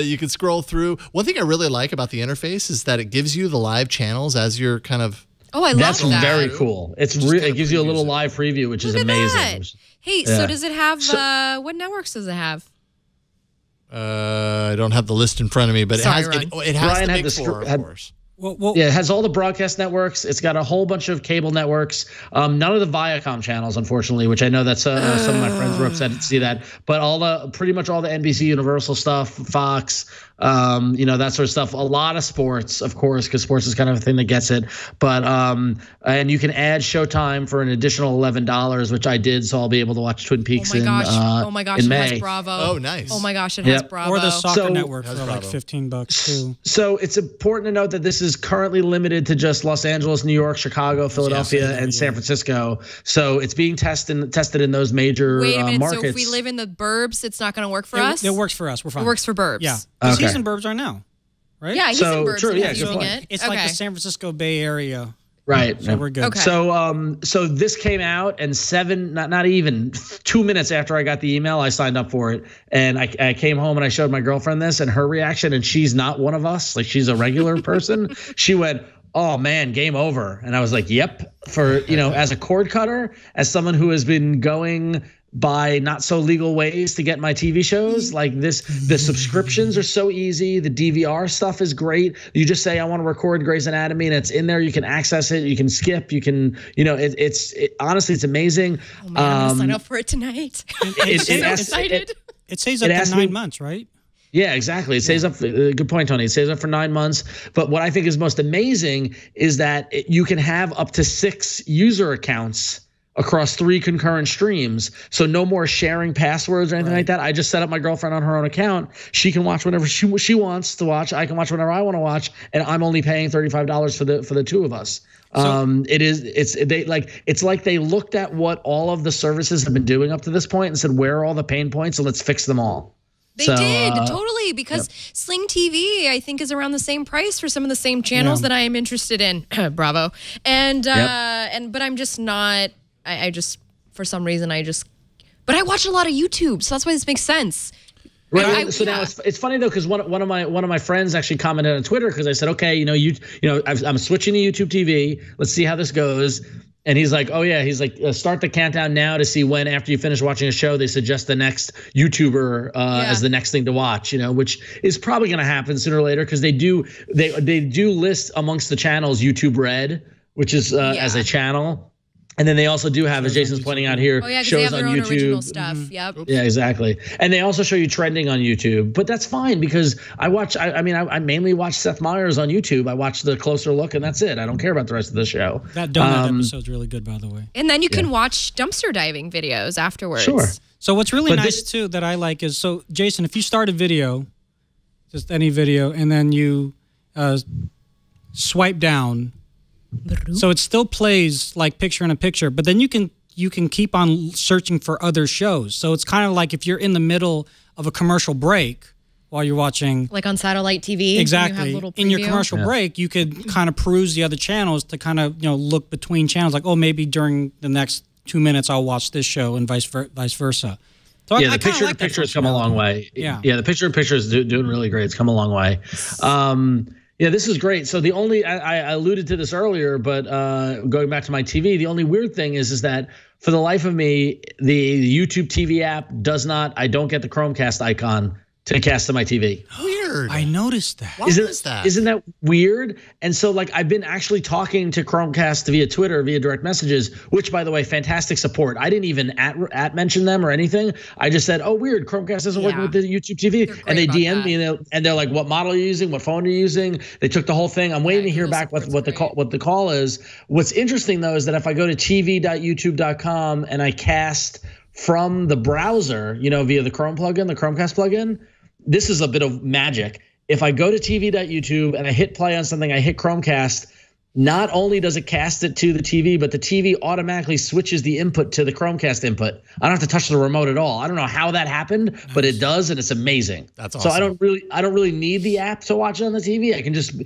You can scroll through. One thing I really like about the interface is that it gives you the live channels as you're kind of... Oh, I love that. That's very cool. It gives you a little live preview, which is amazing. Hey, so does it have, what networks does it have? I don't have the list in front of me, but it has the big four, of course. It has all the broadcast networks. It's got a whole bunch of cable networks. None of the Viacom channels, unfortunately, which I know that some of my friends were upset to see that. But pretty much all the NBC Universal stuff, Fox, that sort of stuff. A lot of sports, of course, because sports is kind of a thing that gets it. But and you can add Showtime for an additional $11, which I did, so I'll be able to watch Twin Peaks in May. It has Bravo. Oh, nice. Oh my gosh, it has Bravo. Or the soccer network for like $15 too. So it's important to note that this is currently limited to just Los Angeles, New York, Chicago, Philadelphia, and San Francisco. So it's being tested in those major Wait a minute, markets. so if we live in the burbs, it's not going to work for us? It works for us. We're fine. It works for burbs. Yeah. Because he's in burbs right now, right? Yeah, he's in burbs. True, yeah, using it. It's like the San Francisco Bay Area. Right. So we're good. Okay. So this came out, and not even 2 minutes after I got the email, I signed up for it. And I came home and I showed my girlfriend this, and her reaction, and she's not one of us, like she's a regular person. She went, "Oh man, game over." And I was like, "Yep." For as a cord cutter, as someone who has been going by not so legal ways to get my TV shows like this, the subscriptions are so easy. The DVR stuff is great. You just say, I want to record Grey's Anatomy, and it's in there. You can access it. You can skip. You can, honestly, it's amazing. Oh man, I'm gonna sign up for it tonight. I'm so excited. It saves up to 9 months, right? Yeah, exactly. It stays up. Good point, Tony. It stays up for 9 months. But what I think is most amazing is that you can have up to 6 user accounts across 3 concurrent streams. So no more sharing passwords or anything like that. I just set up my girlfriend on her own account. She can watch whenever she wants to watch. I can watch whenever I want to watch, and I'm only paying $35 for the 2 of us. So, it's like they looked at what all of the services have been doing up to this point and said, where are all the pain points, and let's fix them all. They did, totally, because Sling TV, I think, is around the same price for some of the same channels that I am interested in. Bravo. But I'm just not, I just, for some reason, but I watch a lot of YouTube, so that's why this makes sense. Right. Now it's funny though, because one of my friends actually commented on Twitter, because I said, okay, I'm switching to YouTube TV. Let's see how this goes. And he's like, oh yeah, start the countdown now to see when, after you finish watching a show, they suggest the next YouTuber as the next thing to watch. Which is probably going to happen sooner or later, because they do list amongst the channels YouTube Red, which is as a channel. And then they also do have, as Jason's pointing out here, shows on YouTube. Original stuff. Yep. Yeah, exactly. And they also show you trending on YouTube, but that's fine, because I mainly watch Seth Meyers on YouTube. I watch the closer look, and that's it. I don't care about the rest of the show. That donut episode's really good, by the way. And then you can watch dumpster diving videos afterwards. Sure. So what's really nice too that I like is, so Jason, if you start a video, just any video, and then you swipe down. So it still plays like picture in a picture, but then you can keep on searching for other shows. So it's kind of like if you're in the middle of a commercial break while you're watching, like on satellite TV. Exactly. In your commercial break, you could kind of peruse the other channels to kind of look between channels. Like, oh, maybe during the next 2 minutes I'll watch this show, and vice versa. So the picture-in-picture has come a long way. Yeah, the picture-in-picture is doing really great. It's come a long way. Yeah, this is great. So the only, I alluded to this earlier, but going back to my TV, the only weird thing is that for the life of me, the YouTube TV app I don't get the Chromecast icon to cast to my TV. Weird. I noticed that. Why is that? Isn't that weird? And so I've been actually talking to Chromecast via Twitter, via direct messages, which, by the way, fantastic support. I didn't even at mention them or anything. I just said, oh, weird, Chromecast isn't working with the YouTube TV. And they DM'd me and they're like, what model are you using? What phone are you using? They took the whole thing. I'm waiting to hear back what the call is. What's interesting though is that if I go to tv.youtube.com and I cast from the browser, via the Chrome plugin, the Chromecast plugin, this is a bit of magic. If I go to tv.youtube and I hit play on something, I hit Chromecast, not only does it cast it to the TV, but the TV automatically switches the input to the Chromecast input. I don't have to touch the remote at all. I don't know how that happened, but it does, and it's amazing. That's awesome. So I don't really need the app to watch it on the TV. I can just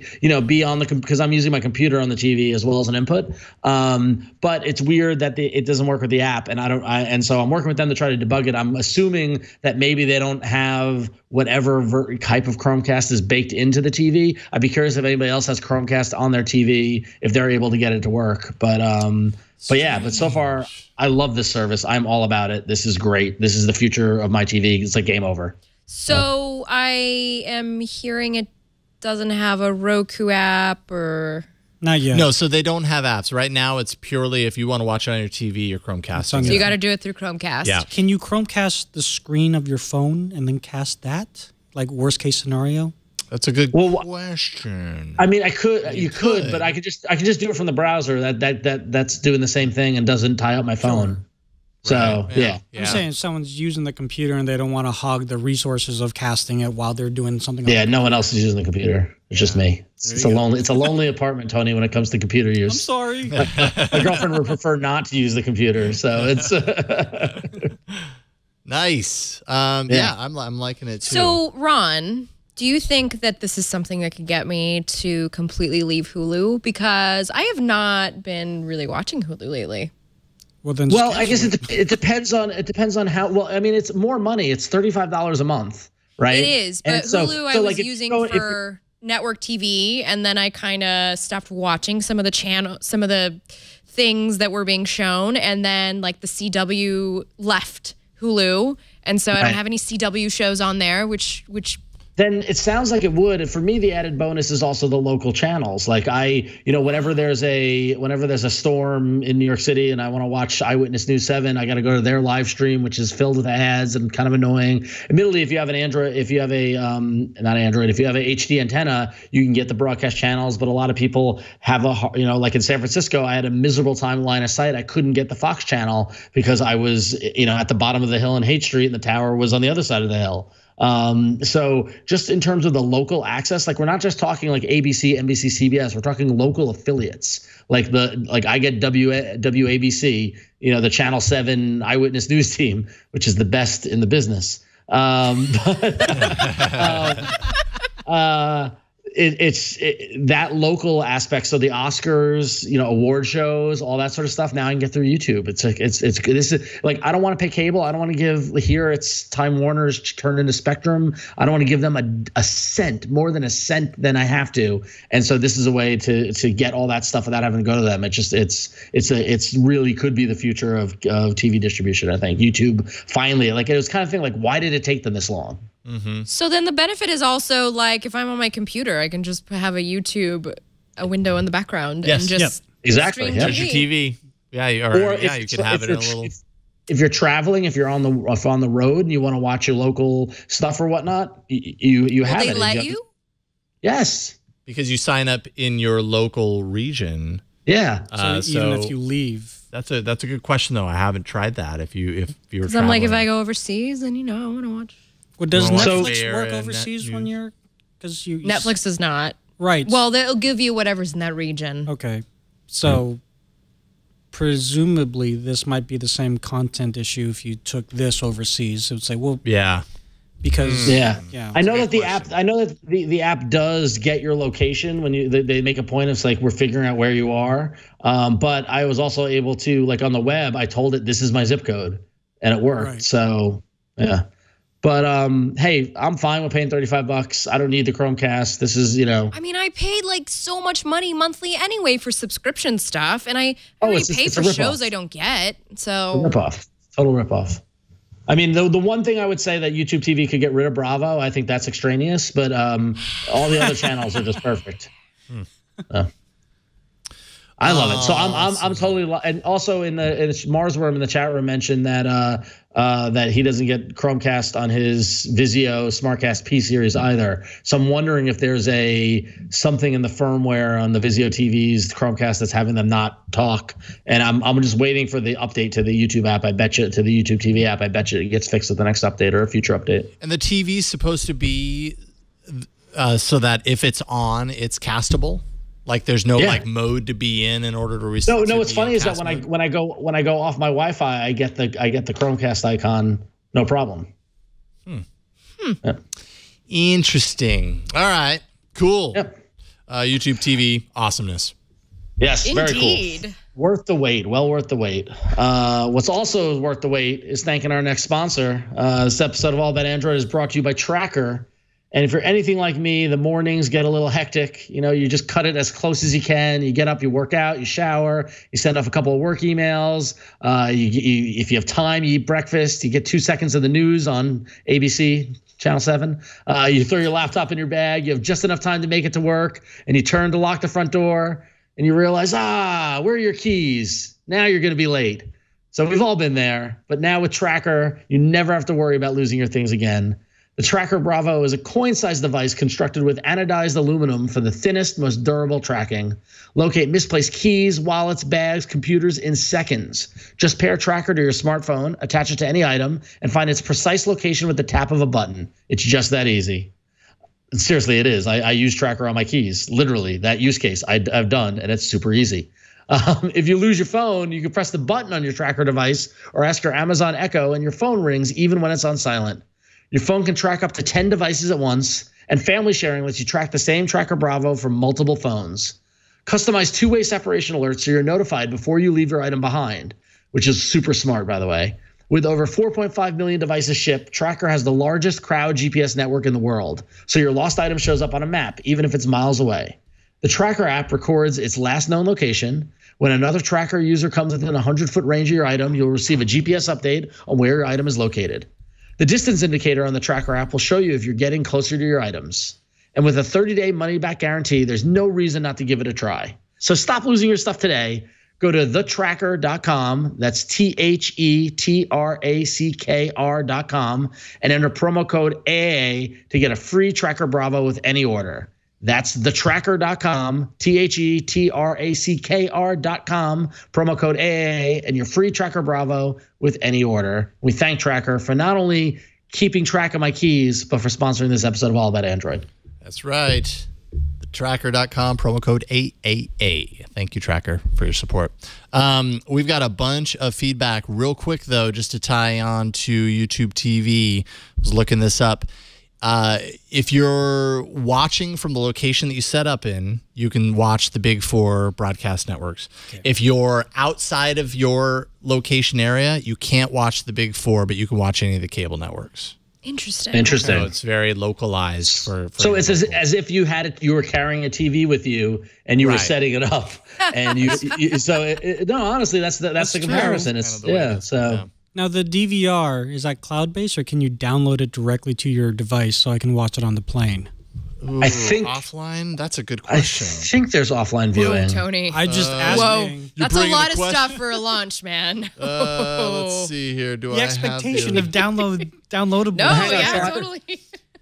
be on because I'm using my computer on the TV as well as an input. But it's weird that it doesn't work with the app, and so I'm working with them to try to debug it. I'm assuming that maybe they don't have whatever type of Chromecast is baked into the TV. I'd be curious if anybody else has Chromecast on their TV, if they're able to get it to work. But so far I love this service. I'm all about it. This is great. This is the future of my TV. It's like game over. So I am hearing it doesn't have a Roku app or... Not yet. No, so they don't have apps. Right now, it's purely if you want to watch it on your TV, your Chromecast. So you got to do it through Chromecast. Yeah. Can you Chromecast the screen of your phone and then cast that? Like worst case scenario? That's a good question. I mean, you could, but I could just do it from the browser. That's doing the same thing and doesn't tie up my phone. Sure. So yeah. I'm saying if someone's using the computer and they don't want to hog the resources of casting it while they're doing something. Yeah, no one else is using the computer. It's just me. It's a lonely apartment, Tony, when it comes to computer use. I'm sorry. My girlfriend would prefer not to use the computer, so it's nice. Yeah, I'm liking it too. So, Ron, do you think that this is something that could get me to completely leave Hulu? Because I have not been really watching Hulu lately. Well, I guess it depends on how. Well, I mean, it's more money. It's $35 a month, right? It is, but Hulu I was using for network TV, and then I kind of stopped watching some of the things that were being shown, and then the CW left Hulu, and so I don't have any CW shows on there, which then it sounds like it would. And for me, the added bonus is also the local channels. Like whenever there's a storm in New York City and I want to watch Eyewitness News 7, I got to go to their live stream, which is filled with ads and kind of annoying. Admittedly, if you have an Android, if you have a HD antenna, you can get the broadcast channels. But a lot of people have like in San Francisco, I had a miserable time line of sight. I couldn't get the Fox channel because I was, at the bottom of the hill in Haight Street and the tower was on the other side of the hill. So just in terms of the local access, like we're not just talking like ABC, NBC, CBS, we're talking local affiliates. Like I get WABC, the Channel 7 Eyewitness News team, which is the best in the business. It's that local aspect. So the Oscars, award shows, all that sort of stuff. Now I can get through YouTube. It's like this is like I don't want to pay cable. I don't want to give here. It's Time Warner's turned into Spectrum. I don't want to give them a cent, more than a cent than I have to. And so this is a way to get all that stuff without having to go to them. It's really could be the future of TV distribution. I think YouTube finally, like it was kind of thing like why did it take them this long? Mm-hmm. So then the benefit is also like if I'm on my computer, I can just have a window in the background and just exactly your TV. Yeah, you could have it in a little. If you're traveling, if you're on the road and you want to watch your local stuff or whatnot, you have it. Will they let you? Yes, because you sign up in your local region. Yeah. So even if you leave. That's a good question though. I haven't tried that. If you're because I'm like if I go overseas, then I want to watch. Well, does Netflix work overseas when you're? Because Netflix does not. Right. Well, they'll give you whatever's in that region. Okay. So presumably this might be the same content issue if you took this overseas. It would say, well, yeah, because I know that the app does get your location when they make a point of like we're figuring out where you are. But I was also able to like on the web, I told it this is my zip code, and it worked. Right. So yeah. But hey, I'm fine with paying $35. I don't need the Chromecast. This is, I mean, I paid like so much money monthly anyway for subscription stuff, and I already pay for shows I don't get. So ripoff, total ripoff. I mean, the one thing I would say that YouTube TV could get rid of Bravo, I think that's extraneous, but all the other channels are just perfect. I love it. So I'm totally and also in Marsworm in the chat room mentioned that that he doesn't get Chromecast on his Vizio SmartCast P series either. So I'm wondering if there's something in the firmware on the Vizio TVs, Chromecast that's having them not talk. And I'm just waiting for the update to the YouTube app. I bet you to the YouTube TV app. I bet you it gets fixed with the next update or a future update. And the TV's supposed to be so that if it's on, it's castable. Like there's no like mode to be in order to receive. No. What's funny is that when I go off my Wi-Fi, I get the Chromecast icon, no problem. Yeah. Interesting. All right. Cool. Yep. YouTube TV awesomeness. Yes, indeed. Very cool. Worth the wait. Well worth the wait. What's also worth the wait is thanking our next sponsor. This episode of All About Android is brought to you by Tracker. And if you're anything like me, the mornings get a little hectic. You just cut it as close as you can. You get up, you work out, you shower, you send off a couple of work emails. If you have time, you eat breakfast. You get 2 seconds of the news on ABC, Channel 7. You throw your laptop in your bag. You have just enough time to make it to work. And you turn to lock the front door. And you realize, where are your keys? Now you're going to be late. So we've all been there. But now with Tracker, you never have to worry about losing your things again. The Tracker Bravo is a coin-sized device constructed with anodized aluminum for the thinnest, most durable tracking. Locate misplaced keys, wallets, bags, computers in seconds. Just pair Tracker to your smartphone, attach it to any item, and find its precise location with the tap of a button. It's just that easy. Seriously, it is. I use Tracker on my keys. Literally, that use case I've done, and it's super easy. If you lose your phone, you can press the button on your Tracker device or ask your Amazon Echo, and your phone rings even when it's on silent. Your phone can track up to 10 devices at once, and family sharing lets you track the same Tracker Bravo from multiple phones. Customize two-way separation alerts so you're notified before you leave your item behind, which is super smart, by the way. With over 4.5 million devices shipped, Tracker has the largest crowd GPS network in the world, so your lost item shows up on a map, even if it's miles away. The Tracker app records its last known location. When another Tracker user comes within a 100-foot range of your item, you'll receive a GPS update on where your item is located. The distance indicator on the Tracker app will show you if you're getting closer to your items. And with a 30-day money-back guarantee, there's no reason not to give it a try. So stop losing your stuff today. Go to thetracker.com. That's TheTracker.com and enter promo code AA to get a free Tracker Bravo with any order. That's thetracker.com, TheTracker.com, promo code AA, and your free Tracker Bravo with any order. We thank Tracker for not only keeping track of my keys, but for sponsoring this episode of All About Android. That's right. Tracker.com, promo code AAA. Thank you, Tracker, for your support. We've got a bunch of feedback. Real quick, though, just to tie on to YouTube TV. I was looking this up. If you're watching from the location that you set up in, you can watch the big four broadcast networks. Okay. If you're outside of your location area, you can't watch the big four, but you can watch any of the cable networks. Interesting. So it's very localized for so it's as if you had it, you were carrying a TV with you and you were setting it up, and no, honestly, that's the comparison. It's Now the DVR, is that cloud-based, or can you download it directly to your device so I can watch it on the plane? Ooh, I think offline. That's a good question. I think there's offline viewing. Whoa, Tony. I just asked. Whoa, that's a lot of stuff for a launch, man. Let's see here. The expectation of downloadable. No, yeah, totally.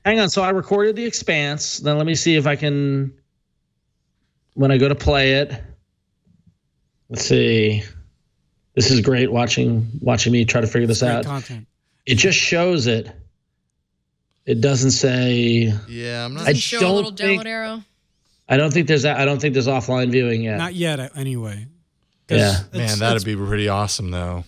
Hang on. So I recorded The Expanse. Then let me see if I can. When I go to play it, let's see. This is great watching me try to figure this out. Content. It just shows it. It doesn't say. Yeah, I'm not. Does it show a little download arrow? I don't think there's offline viewing yet. Not yet, anyway. Yeah, man, that'd be pretty awesome, though.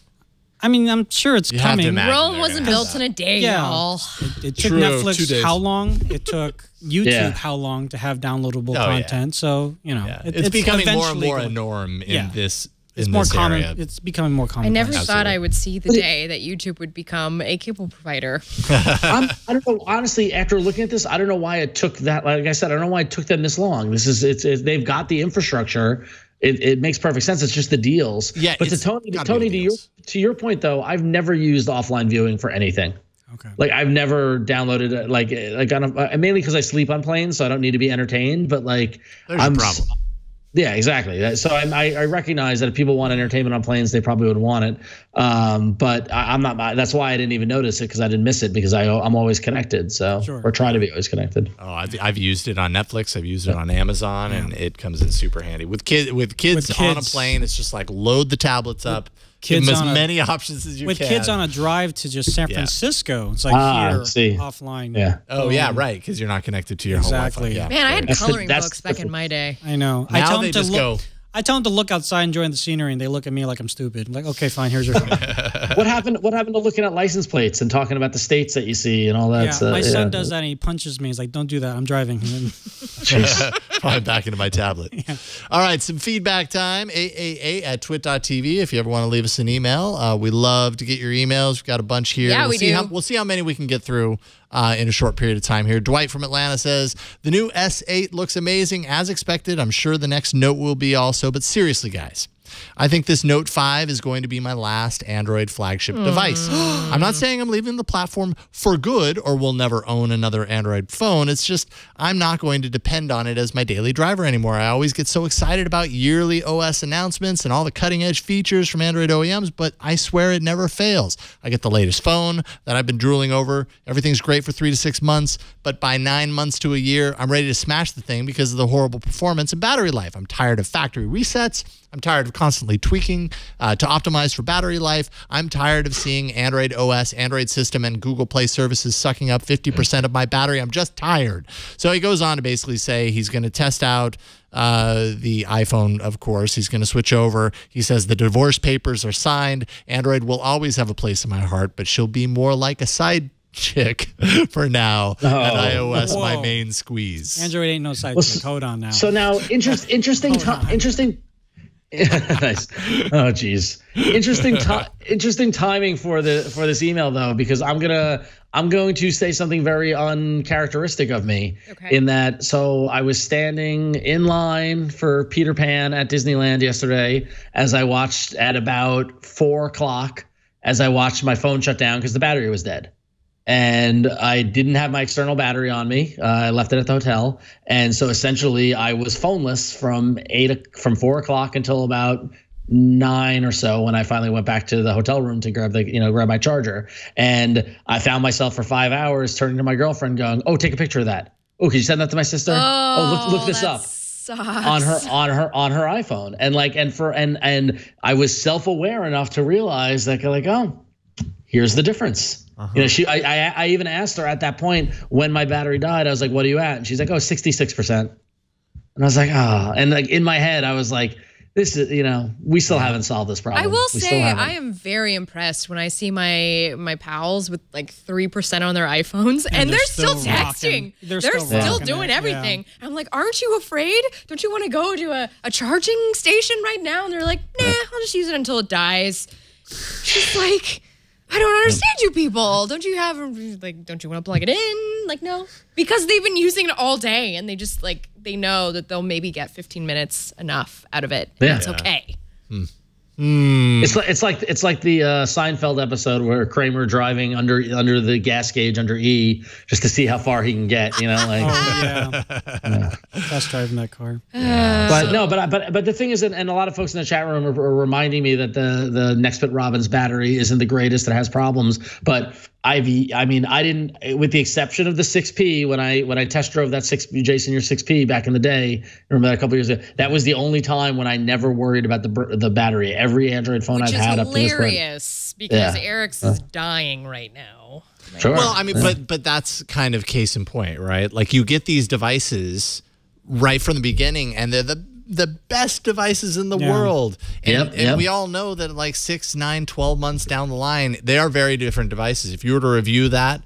I mean, I'm sure it's coming. Rome wasn't built in a day, y'all. It took Netflix how long? It took YouTube how long to have downloadable content? So it's becoming more and more a norm in this. It's more common. It's becoming more common. I never thought I would see the day that YouTube would become a cable provider. I don't know. Honestly, after looking at this, I don't know why it took that. Like I said, I don't know why it took them this long. They've got the infrastructure. It makes perfect sense. It's just the deals. Yeah. But to Tony, to your point though, I've never used offline viewing for anything. Okay. Like I've never downloaded it. Like mainly because I sleep on planes, so I don't need to be entertained. But like, there's a problem. Yeah, exactly. So I recognize that if people want entertainment on planes, they probably would want it. But I'm not. That's why I didn't even notice it, because I didn't miss it, because I'm always connected. So or try to be always connected. Oh, I've used it on Netflix. I've used it on Amazon, and it comes in super handy with kids on a plane. It's just like load the tablets up. Give them as many options as you can. With kids on a drive to just San Francisco, it's like offline. Yeah. Oh, yeah, right, because you're not connected to your home Wi-Fi. Yeah. Man, I had coloring books back in my day. I know. Now they just go. I tell them to look outside, enjoying the scenery, and they look at me like I'm stupid. I'm like, okay, fine, here's your phone. What happened to looking at license plates and talking about the states that you see and all that? Yeah, my son does that, and he punches me. He's like, don't do that. I'm driving. Probably back into my tablet. Yeah. All right, some feedback time. AAA@twit.tv if you ever want to leave us an email. We love to get your emails. We've got a bunch here. Yeah, we'll see how many we can get through in a short period of time here. Dwight from Atlanta says, the new S8 looks amazing as expected. I'm sure the next Note will be also, but seriously, guys, I think this Note 5 is going to be my last Android flagship device. I'm not saying I'm leaving the platform for good or will never own another Android phone. It's just I'm not going to depend on it as my daily driver anymore. I always get so excited about yearly OS announcements and all the cutting-edge features from Android OEMs, but I swear it never fails. I get the latest phone that I've been drooling over. Everything's great for 3 to 6 months, but by 9 months to a year, I'm ready to smash the thing because of the horrible performance and battery life. I'm tired of factory resets. I'm tired of constantly tweaking to optimize for battery life. I'm tired of seeing Android OS, Android system, and Google Play services sucking up 50% of my battery. I'm just tired. So he goes on to basically say he's going to test out the iPhone, of course. He's going to switch over. He says the divorce papers are signed. Android will always have a place in my heart, but she'll be more like a side chick for now, and iOS my main squeeze. Android ain't no side chick. Hold on now. So now, interesting. Nice. Oh, geez. Interesting timing for this email though, because I'm going to say something very uncharacteristic of me. Okay. In that, so I was standing in line for Peter Pan at Disneyland yesterday as I watched at about 4 o'clock as I watched my phone shut down because the battery was dead. and I didn't have my external battery on me. I left it at the hotel, and so essentially I was phoneless from 4 o'clock until about 9 or so, when I finally went back to the hotel room to grab my charger. And I found myself for 5 hours turning to my girlfriend, going, "Oh, take a picture of that. Oh, could you send that to my sister? Oh, look this up." Sucks. on her iPhone, and I was self-aware enough to realize that, like, oh, here's the difference. I even asked her at that point when my battery died. I was like, "What are you at?" And she's like, "Oh, 66%." And I was like, "Ah," and like in my head, I was like, "This is, we still haven't solved this problem." I will say I am very impressed when I see my pals with like 3% on their iPhones and they're still texting. They're still doing everything. Yeah. I'm like, "Aren't you afraid? Don't you want to go to a charging station right now?" And they're like, "Nah, I'll just use it until it dies." Just like, I don't understand you people. Don't you want to plug it in? Like, no, because they've been using it all day and they just they know that they'll maybe get 15 minutes enough out of it. And that's okay. It's like the Seinfeld episode where Kramer driving under the gas gauge under E just to see how far he can get. That's driving that car. But the thing is, and a lot of folks in the chat room are reminding me that the Nextbit Robin's battery isn't the greatest; it has problems. But I didn't, with the exception of the 6P, when I test drove that 6P, Jason, your 6P back in the day, remember that a couple years ago, that was the only time when I never worried about the battery. Every Android phone I've had up to this point. Which is hilarious, because Eric's is dying right now. Sure. Well, I mean, but that's kind of case in point, right? Like, you get these devices right from the beginning, and they're the best devices in the world. And we all know that like 6, 9, 12 months down the line, they are very different devices. If you were to review that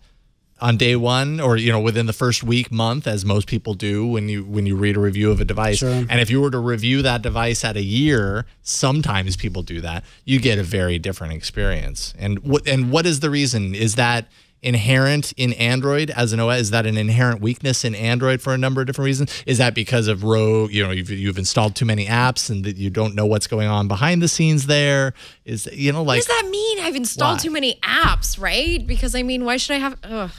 on day one, or within the first week, month, as most people do when you read a review of a device, and if you were to review that device at a year, sometimes people do that, you get a very different experience. And what is the reason? Is that inherent in Android as an OS? Is that an inherent weakness in Android for a number of different reasons? Is that because of you've installed too many apps and that you don't know what's going on behind the scenes there? What does that mean? I've installed too many apps, right? Because why should I have?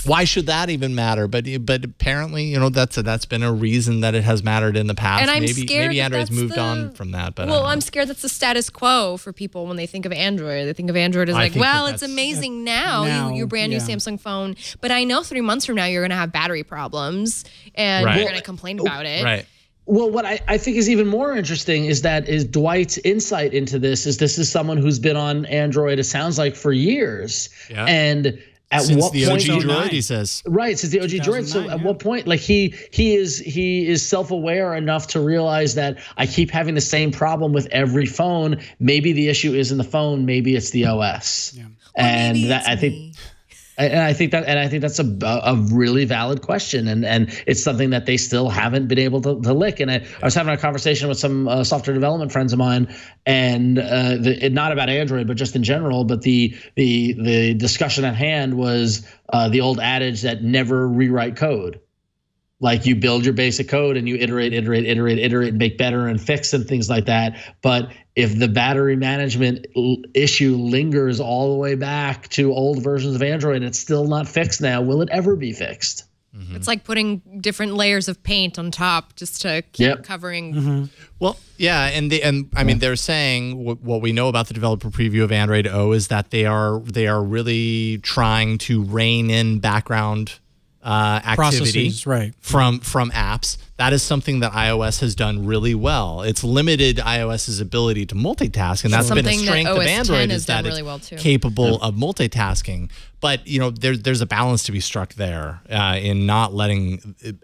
Why should that even matter? But apparently, that's been a reason that it has mattered in the past. And I'm scared maybe Android's moved on from that. But I'm scared that's the status quo for people when they think of Android. They think of Android as it's amazing now. You brand new Samsung phone, but I know 3 months from now you're going to have battery problems and you're going to complain about it. Right. Well, what I think is even more interesting is Dwight's insight into this is someone who's been on Android, it sounds like, for years. Yeah. And since what the point OG Droid, he says. Right, since the OG Droid. So at what point, like he is self-aware enough to realize that I keep having the same problem with every phone. Maybe the issue isn't the phone, maybe it's the OS. Yeah. And that I think that's a really valid question, and it's something that they still haven't been able to lick. And I was having a conversation with some software development friends of mine, and not about Android, but just in general. But the discussion at hand was the old adage that never rewrite code. Like, you build your basic code and you iterate, and make better and fix and things like that. But if the battery management issue lingers all the way back to old versions of Android and it's still not fixed now, will it ever be fixed? Mm-hmm. It's like putting different layers of paint on top just to keep covering. Mm-hmm. Well, yeah, and they're saying what we know about the developer preview of Android O is that they are really trying to rein in background activity from apps. That is something that iOS has done really well. It's limited iOS's ability to multitask, and that's been a strength of Android, is that it's capable of multitasking. But there's a balance to be struck there in not letting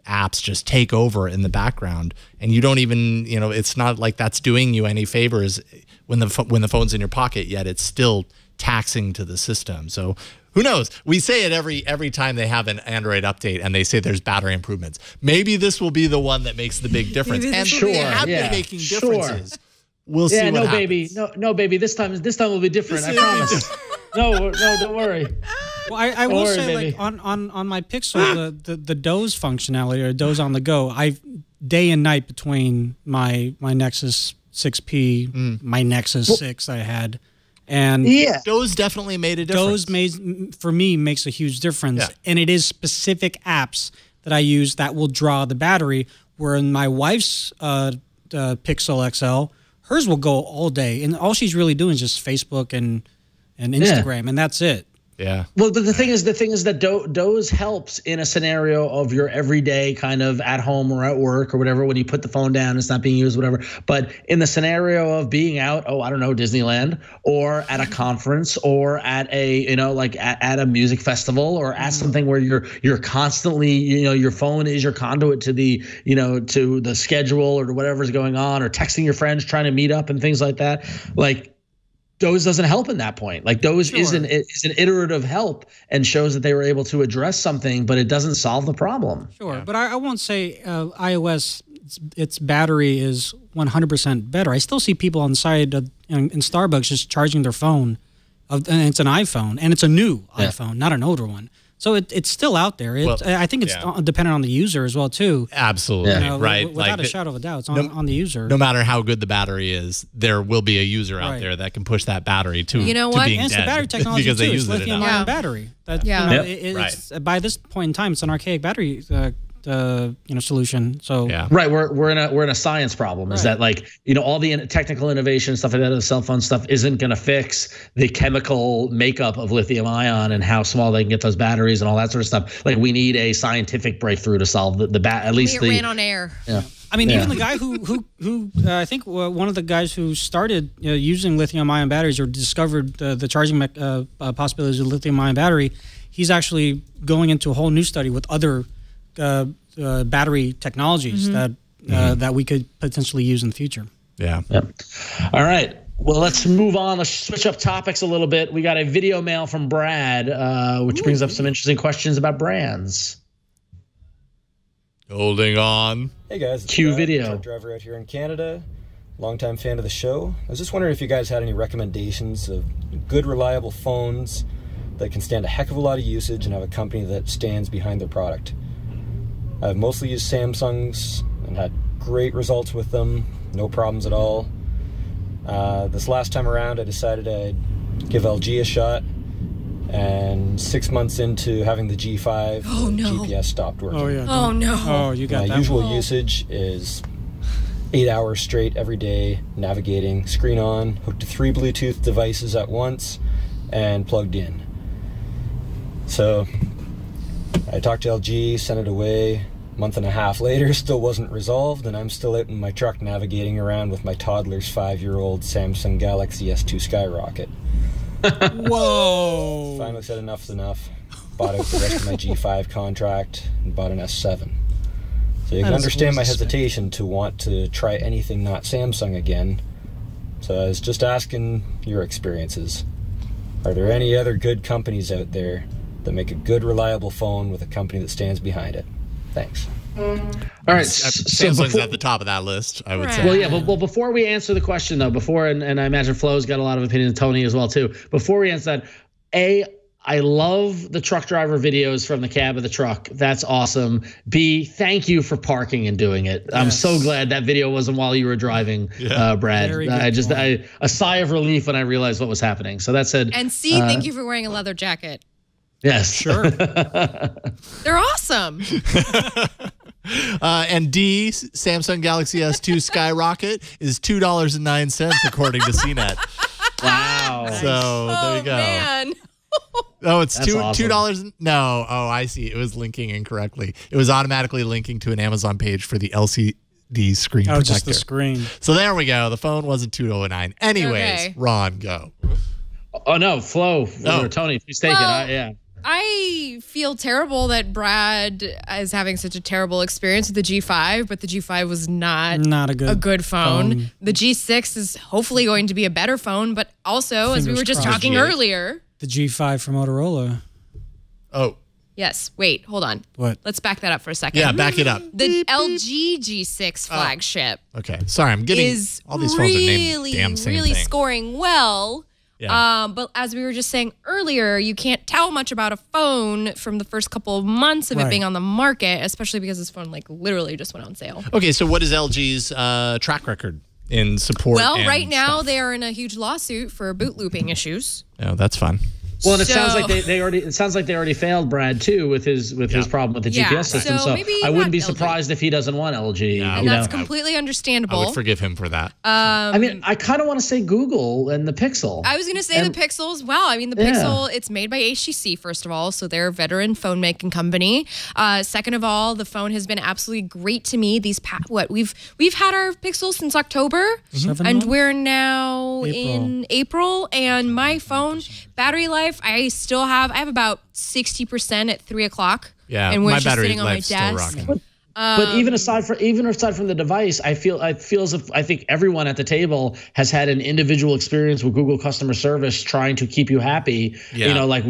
apps just take over in the background, and you don't even it's not like that's doing you any favors when the phone's in your pocket, yet it's still taxing to the system. So who knows? We say it every time they have an Android update and they say there's battery improvements. Maybe this will be the one that makes the big difference. And they have been making differences. We'll see what happens. No, baby. This time will be different. I promise. No, don't worry. Well, I will say, like, on my Pixel, the doze functionality, or doze on the go, I day and night between my Nexus 6P, my Nexus 6 I had, And Doze definitely made a difference. For me, makes a huge difference. And it is specific apps that I use that will draw the battery, where in my wife's Pixel XL, hers will go all day. And all she's really doing is just Facebook and Instagram, and that's it. Yeah. Well, but the thing is that Doze helps in a scenario of your everyday kind of at home or at work or whatever, when you put the phone down, it's not being used, whatever. But in the scenario of being out, I don't know, Disneyland, or at a conference, or at a, like at a music festival, or at something where you're constantly, your phone is your conduit to the, to the schedule or to whatever's going on, or texting your friends, trying to meet up and things like that. Like, Doze doesn't help in that point. Like, Doze is an iterative help and shows that they were able to address something, but it doesn't solve the problem. Sure, but I won't say iOS, its battery is 100% better. I still see people on the side in Starbucks just charging their phone, and it's an iPhone, and it's a new iPhone, not an older one. So it's still out there. I think it's dependent on the user as well, too. Absolutely, right. Without a shadow of a doubt, it's on the user. No matter how good the battery is, there will be a user out there that can push that battery to being and it's dead the battery technology because too. they use It's it lithium-ion battery. It's by this point in time, it's an archaic battery solution. So right, we're in a science problem. Is that like all the technical innovation stuff like that, the cell phone stuff isn't going to fix the chemical makeup of lithium ion and how small they can get those batteries and all that sort of stuff. Like, we need a scientific breakthrough to solve at least it ran on air. Yeah. I mean, even the guy who I think one of the guys who started using lithium-ion batteries, or discovered the charging possibilities of lithium-ion battery, he's actually going into a whole new study with other battery technologies that we could potentially use in the future. Yeah. All right. Well, let's move on. Let's switch up topics a little bit. We got a video mail from Brad, which brings up some interesting questions about brands. Holding on. Hey guys, Cue Brad, video. Truck driver out here in Canada, longtime fan of the show. I was just wondering if you guys had any recommendations of good, reliable phones that can stand a heck of a lot of usage and have a company that stands behind their product. I've mostly used Samsungs and had great results with them, no problems at all. This last time around, I decided I'd give LG a shot, and 6 months into having the G5, GPS stopped working. Oh, yeah. Oh, no. Oh, you got that. My usual usage is 8 hours straight every day, navigating, screen on, hooked to 3 Bluetooth devices at once, and plugged in. So I talked to LG, sent it away. A month and a half later, still wasn't resolved, and I'm still out in my truck navigating around with my toddler's 5-year-old Samsung Galaxy S2 Skyrocket. Whoa! Finally said enough's enough. Bought out the rest of my G5 contract and bought an S7. So you can understand my hesitation to want to try anything not Samsung again. So I was just asking your experiences. Are there any other good companies out there that make a good, reliable phone with a company that stands behind it? Thanks. All right. Samsung's at the top of that list, I would say. Well, yeah. Well, before we answer the question, though, and I imagine Flo's got a lot of opinions, Tony as well, too. Before we answer that, I love the truck driver videos from the cab of the truck. That's awesome. B, thank you for parking and doing it. Yes. I'm so glad that video wasn't while you were driving, Brad. A sigh of relief when I realized what was happening. So that said. And C, thank you for wearing a leather jacket. Yes. Sure. They're awesome. And D, Samsung Galaxy S2 Skyrocket is $2.09 according to CNET. Wow. So there you go. Man. Oh, it's That's awesome. $2. No. Oh, I see. It was linking incorrectly. It was automatically linking to an Amazon page for the LCD screen protector. Just the screen. So there we go. The phone wasn't $2.09. Anyways, Ron, go. Oh no, Flo. Tony, please take it. I feel terrible that Brad is having such a terrible experience with the G5, but the G5 was not a good phone. The G6 is hopefully going to be a better phone, but also, as we were just talking earlier, the G5 from Motorola. Oh. Yes. Wait, hold on. What? Let's back that up for a second. Yeah, back it up. The LG G6 flagship. Okay. Sorry, I'm getting all these phones are named damn same really thing. scoring well. Yeah. But as we were just saying earlier, you can't tell much about a phone from the first couple of months of it being on the market, especially because this phone literally just went on sale. Okay, so what is LG's track record? in support. Well, and right now stuff. they are in a huge lawsuit for boot looping issues. Oh, that's fun. Well, and it sounds like they already. It sounds like they already failed Brad too with his problem with the GPS system. So I wouldn't be surprised if he doesn't want LG. And that's completely understandable. I would forgive him for that. I mean, I kind of want to say Google and the Pixel. I was going to say the Pixel as well. I mean, the Pixel, it's made by HTC, first of all, so they're a veteran phone making company. Second of all, the phone has been absolutely great to me. We've had our Pixel since October, and we're now in April, and my phone battery life, I have about 60% at 3 o'clock. Yeah, and my just battery sitting on my life's still desk. rocking. But even aside from the device, I feel as if I think everyone at the table has had an individual experience with Google customer service trying to keep you happy. Yeah. You know, like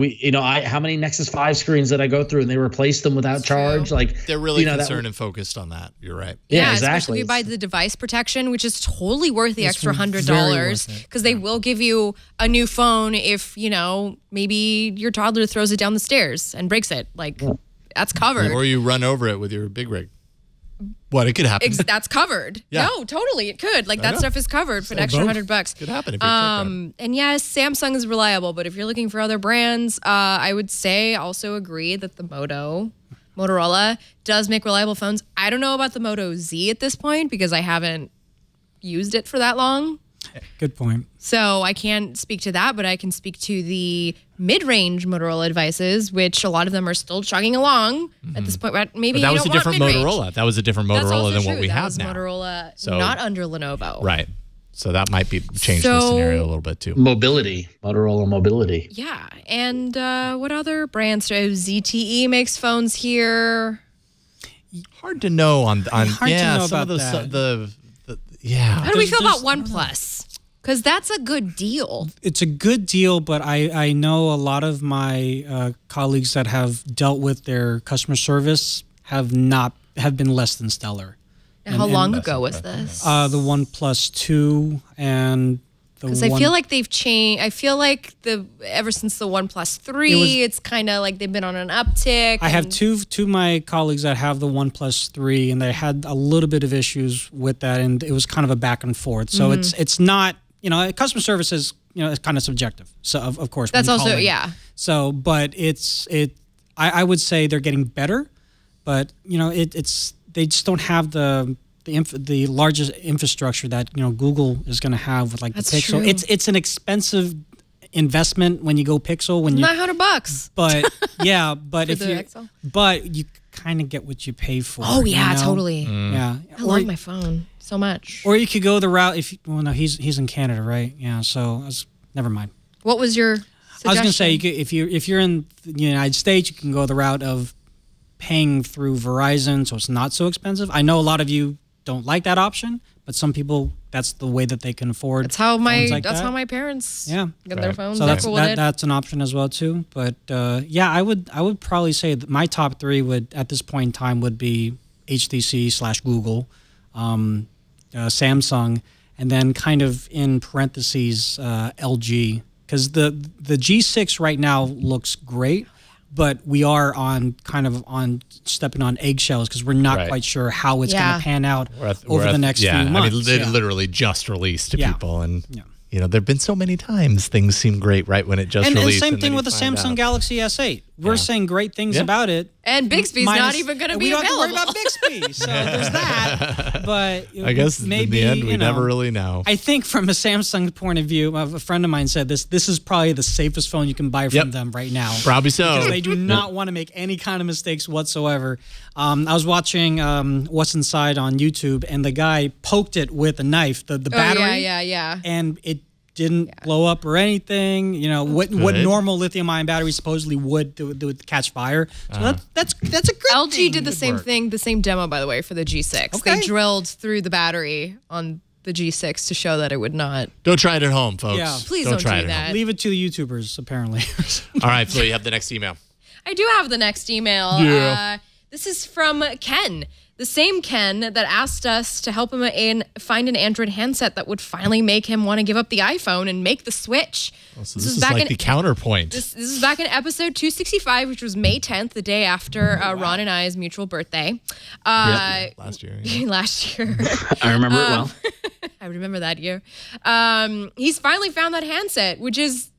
how many Nexus 5 screens did I go through and they replaced them without charge? Like they're really concerned and focused on that. You're right. Yeah, exactly. Especially if you buy the device protection, which is totally worth the extra $100 because they will give you a new phone if maybe your toddler throws it down the stairs and breaks it. Like that's covered. Or you run over it with your big rig. What? It could happen. That's covered. Yeah. No, totally, it could. Like that stuff is covered for an extra $100. Could happen if you're and yes, Samsung is reliable, but if you're looking for other brands, I would say also agree that the Motorola does make reliable phones. I don't know about the Moto Z at this point because I haven't used it for that long. Good point. So I can't speak to that, but I can speak to the mid-range Motorola devices, which a lot of them are still chugging along at this point. But maybe that was you a don't different want mid-range. Motorola. That was a different Motorola than what we have now. Motorola, not under Lenovo. Right. So that might be change the scenario a little bit too. Motorola Mobility. Yeah. And what other brands? ZTE makes phones here. Hard to know on hard to know some about of those that. How do we feel about OnePlus? Because that's a good deal. It's a good deal, but I know a lot of my colleagues that have dealt with their customer service have been less than stellar. And how long ago was this? The OnePlus 2 and the because I feel like they've changed. I feel like ever since the OnePlus 3, it's kind of like they've been on an uptick. I have two of my colleagues that have the OnePlus 3, and they had a little bit of issues with that, and it was kind of a back and forth. So it's not. Customer service is, it's kind of subjective. So of course. That's also, So, but I would say they're getting better, but they just don't have the largest infrastructure that, Google is going to have with the Pixel. True. It's an expensive investment when you go Pixel. When you $900. But yeah, but if you kind of get what you pay for. Oh yeah, totally. Yeah. I love my phone so much. Or you could go the route he's in Canada, right? Yeah, so never mind. What was your suggestion? I was going to say if you're in the United States, you can go the route of paying through Verizon, so it's not so expensive. I know a lot of you don't like that option, but some people that's the way that they can afford. That's how my parents get their phones. So that's an option as well too. But I would probably say that my top 3 would at this point in time would be HTC/Google, Samsung, and then kind of in parentheses LG, because the G6 right now looks great, but we are stepping on eggshells because we're not quite sure how it's going to pan out over the next few months. I mean, they literally just released to people, and there've been so many times things seem great right when it just released. And same thing with the Samsung Galaxy S8. We're saying great things about it. And Bixby's not even going to be available. We don't have to worry about Bixby, so there's that. But I guess maybe in the end, we never really know. I think from a Samsung point of view, a friend of mine said this is probably the safest phone you can buy from them right now. Probably so. Because they do not want to make any kind of mistakes whatsoever. I was watching What's Inside on YouTube, and the guy poked it with a knife, the battery. Yeah. And it didn't blow up or anything. What normal lithium-ion batteries supposedly would catch fire. So that's a good LG thing. did the same thing, the same demo, by the way, for the G6. Okay. They drilled through the battery on the G6 to show that it would not. Don't try it at home, folks. Yeah. Please don't try do that. Leave it to the YouTubers, apparently. All right, Flo, you have the next email. I do have the next email. Yeah. This is from Ken. The same Ken that asked us to help him find an Android handset that would finally make him want to give up the iPhone and make the switch. Oh, so this is like the counterpoint. This is back in episode 265, which was May 10th, the day after Ron and I's mutual birthday. Last year. Yeah. Last year. I remember it well. I remember that year. He's finally found that handset, which is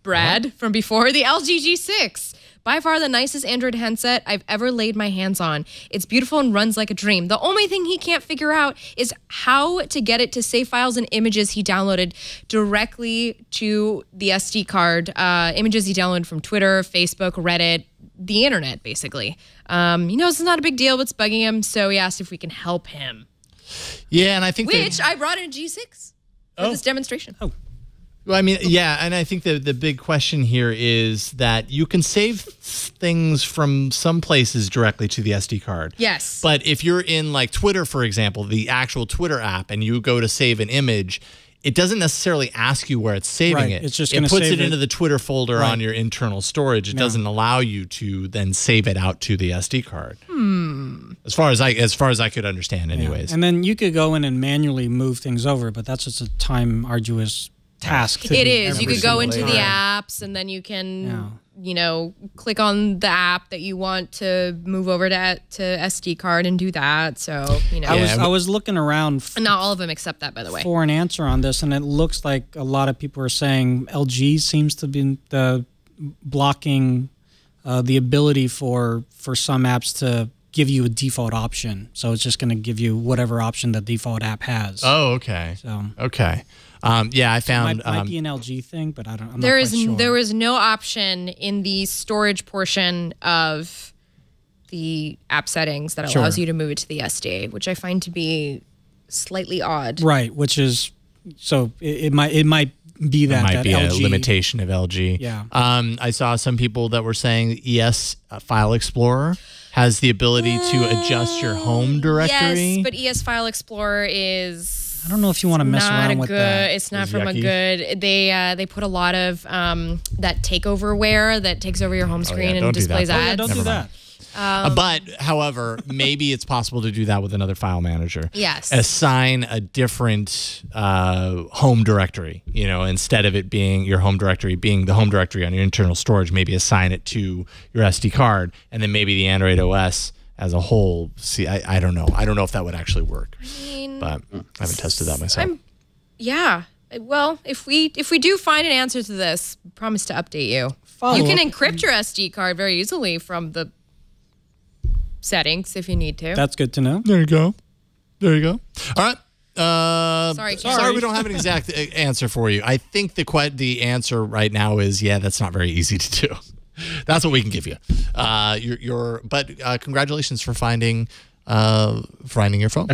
Brad from before, the LG G6. By far the nicest Android handset I've ever laid my hands on. It's beautiful and runs like a dream. The only thing he can't figure out is how to get it to save files and images he downloaded directly to the SD card. Images he downloaded from Twitter, Facebook, Reddit, the internet, basically. He knows it's not a big deal, but it's bugging him, so he asked if we can help him. Yeah, and I think I brought in a G6 for this demonstration. Oh. Well, I mean, yeah, and I think the big question here is that you can save things from some places directly to the SD card. Yes. But if you're in like Twitter, for example, the actual Twitter app, and you go to save an image, it doesn't necessarily ask you where it's saving it. It's just it puts it into the Twitter folder on your internal storage. It doesn't allow you to then save it out to the SD card. As far as I could understand, anyways. Yeah. And then you could go in and manually move things over, but that's just a time arduous task. It is. You could go into the apps and then you can, click on the app that you want to move over to SD card and do that. So, I was looking around. Not all of them accept that, by the way. For an answer on this, and it looks like a lot of people are saying LG seems to be blocking the ability for some apps to give you a default option. So it's just going to give you whatever option the default app has. Oh, okay. So okay. I found it might be an LG thing, but I'm not quite sure. There was no option in the storage portion of the app settings that allows you to move it to the SD, which I find to be slightly odd. Right, which is so it might be that. It might be LG, a limitation of LG. Yeah. I saw some people that were saying ES File Explorer has the ability to adjust your home directory. Yes, but ES File Explorer is. I don't know if you want to mess around with that. It's not from a good. They put a lot of that takeoverware that takes over your home screen and displays ads. Don't do that. But, however, maybe it's possible to do that with another file manager. Yes. Assign a different home directory. Instead of it being your home directory being the home directory on your internal storage, maybe assign it to your SD card, and then maybe the Android OS as a whole. See, I don't know. I don't know if that would actually work. But I haven't tested that myself. Yeah. Well, if we do find an answer to this, promise to update you. You can encrypt your SD card very easily from the settings if you need to. That's good to know. There you go. All right. Sorry, we don't have an exact answer for you. I think the answer right now is that's not very easy to do. That's what we can give you. But congratulations for finding your phone.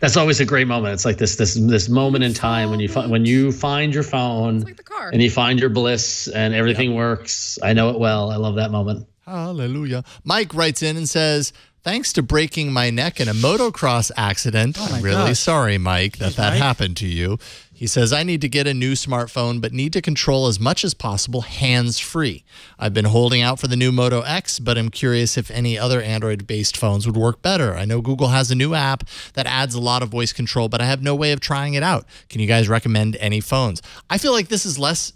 That's always a great moment. It's like this moment in time when you find your phone, like the car. And you find your bliss and everything works. I know it well. I love that moment. Hallelujah. Mike writes in and says, thanks to breaking my neck in a motocross accident. I'm really sorry, Mike, that happened to you. He says, I need to get a new smartphone, but need to control as much as possible hands-free. I've been holding out for the new Moto X, but I'm curious if any other Android-based phones would work better. I know Google has a new app that adds a lot of voice control, but I have no way of trying it out. Can you guys recommend any phones? I feel like this is less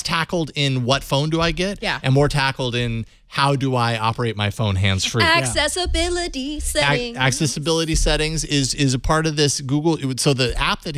tackled in what phone do I get, and more tackled in how do I operate my phone hands-free? Accessibility settings. Accessibility settings is a part of this Google. So the app that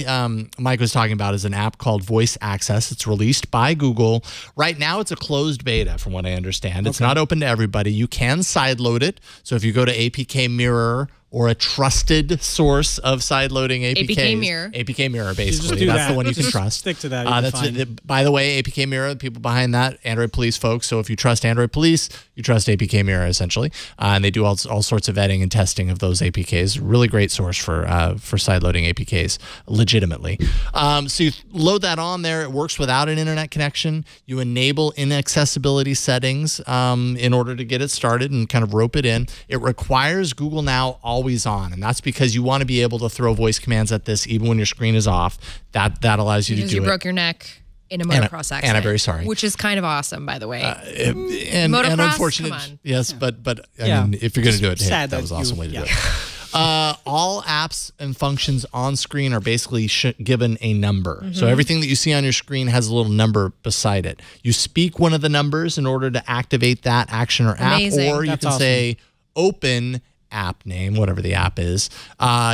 Mike was talking about is an app called Voice Access. It's released by Google. Right now, it's a closed beta, from what I understand. It's not open to everybody. You can sideload it. So if you go to APK Mirror or a trusted source of side-loading APKs. APK Mirror, basically. That's the one you can trust. Stick to that. By the way, APK Mirror, the people behind that, Android Police folks. So if you trust Android Police, you trust APK Mirror, essentially. And they do all sorts of vetting and testing of those APKs. Really great source for side-loading APKs, legitimately. So you load that on there. It works without an internet connection. You enable inaccessibility settings in order to get it started and kind of rope it in. It requires Google Now always on, and that's because you want to be able to throw voice commands at this even when your screen is off. That allows you to do it. Because you broke your neck. in a motocross accident. And I'm very sorry. Which is kind of awesome, by the way. And unfortunate. Yes, but I mean, if you're going to do it, hey, that was an awesome way to do it. All apps and functions on screen are basically given a number. So everything that you see on your screen has a little number beside it. You speak one of the numbers in order to activate that action or app, or you can say open app name, whatever the app is.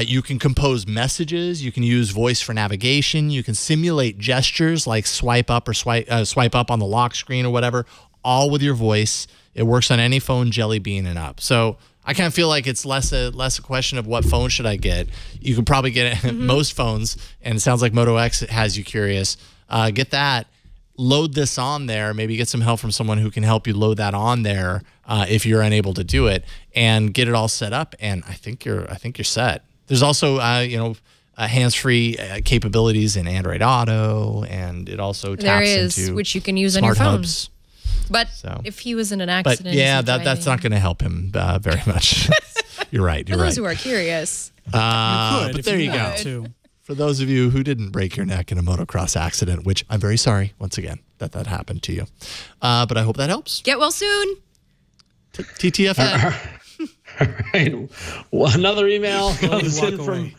You can compose messages. You can use voice for navigation. You can simulate gestures like swipe up or swipe up on the lock screen or whatever, all with your voice. It works on any phone, Jelly Bean and up. So I kind of feel like it's less a question of what phone should I get. You could probably get most phones, and it sounds like Moto X has you curious. Get that. Load this on there. Maybe get some help from someone who can help you load that on there if you're unable to do it, and get it all set up. And I think you're set. There's also hands-free capabilities in Android Auto, and it also taps into which you can use on your phone. Hubs. But if he was in an accident, that's not going to help him very much. You're right. For those who are curious, but there you go. For those of you who didn't break your neck in a motocross accident, which I'm very sorry once again that happened to you, but I hope that helps. Get well soon. TTFN. All right. Well, another email comes in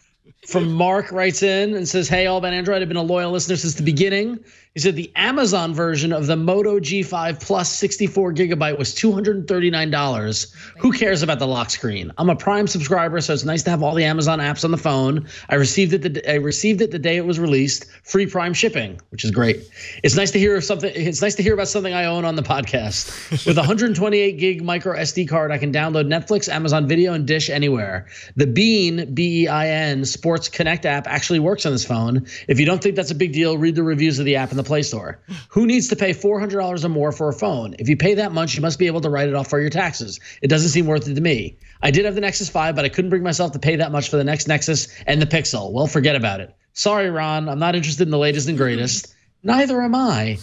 from Mark, writes in and says, "Hey, All About Android. I've been a loyal listener since the beginning." He said the Amazon version of the Moto G5 Plus 64 gigabyte was $239. Who cares about the lock screen? I'm a Prime subscriber, so it's nice to have all the Amazon apps on the phone. I received it the day it was released, free Prime shipping, which is great. It's nice to hear about something I own on the podcast. With a 128 gig micro SD card, I can download Netflix, Amazon Video, and Dish anywhere. The Bein, BEIN Sports Connect app actually works on this phone. If you don't think that's a big deal, read the reviews of the app in the Play Store. Who needs to pay $400 or more for a phone? If you pay that much, you must be able to write it off for your taxes. It doesn't seem worth it to me. I did have the Nexus 5, but I couldn't bring myself to pay that much for the next Nexus and the Pixel. Well, forget about it. Sorry, Ron. I'm not interested in the latest and greatest. Neither am I.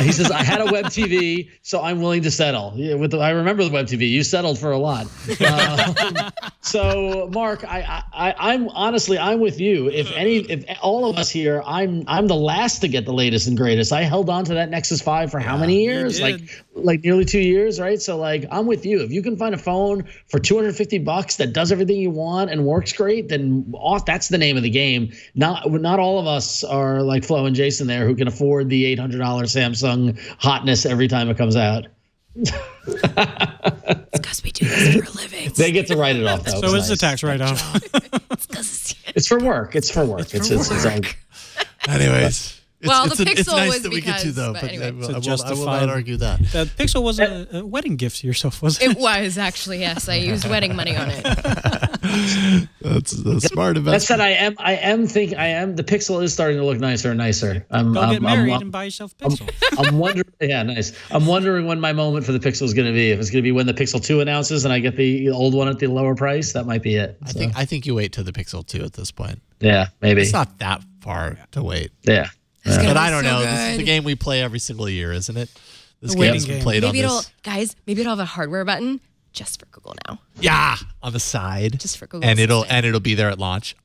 He says, I had a web TV, so I'm willing to settle. Yeah, I remember the web TV. You settled for a lot. So, Mark, I'm honestly, I'm with you. If all of us here, I'm the last to get the latest and greatest. I held on to that Nexus 5 for how many years? Like nearly 2 years, right? So, like, I'm with you. If you can find a phone for $250 that does everything you want and works great, then that's the name of the game. Not all of us are like Flo and Jason there who can afford the $800 Samsung hotness every time it comes out. It's because we do this for a living. They get to write it off, though. So it's the tax write-off. It's for work. It's for work. Anyways. Well, the Pixel it's nice was that we get to, though, but anyway. I will not argue that. The Pixel was a wedding gift to yourself, wasn't it? It was, actually, yes. I used wedding money on it. That's smart investment. That said, the Pixel is starting to look nicer and nicer. Go get married and buy yourself a Pixel. I'm wondering, nice. I'm wondering when my moment for the Pixel is going to be. If it's going to be when the Pixel 2 announces and I get the old one at the lower price, that might be it. I think you wait till the Pixel 2 at this point. Yeah, maybe. It's not that far to wait. Yeah. But I don't know. Good. This is the game we play every single year, isn't it? This game's been played on this. Guys, maybe it'll have a hardware button just for Google Now. Yeah, on the side. Just for Google. And it'll be there at launch.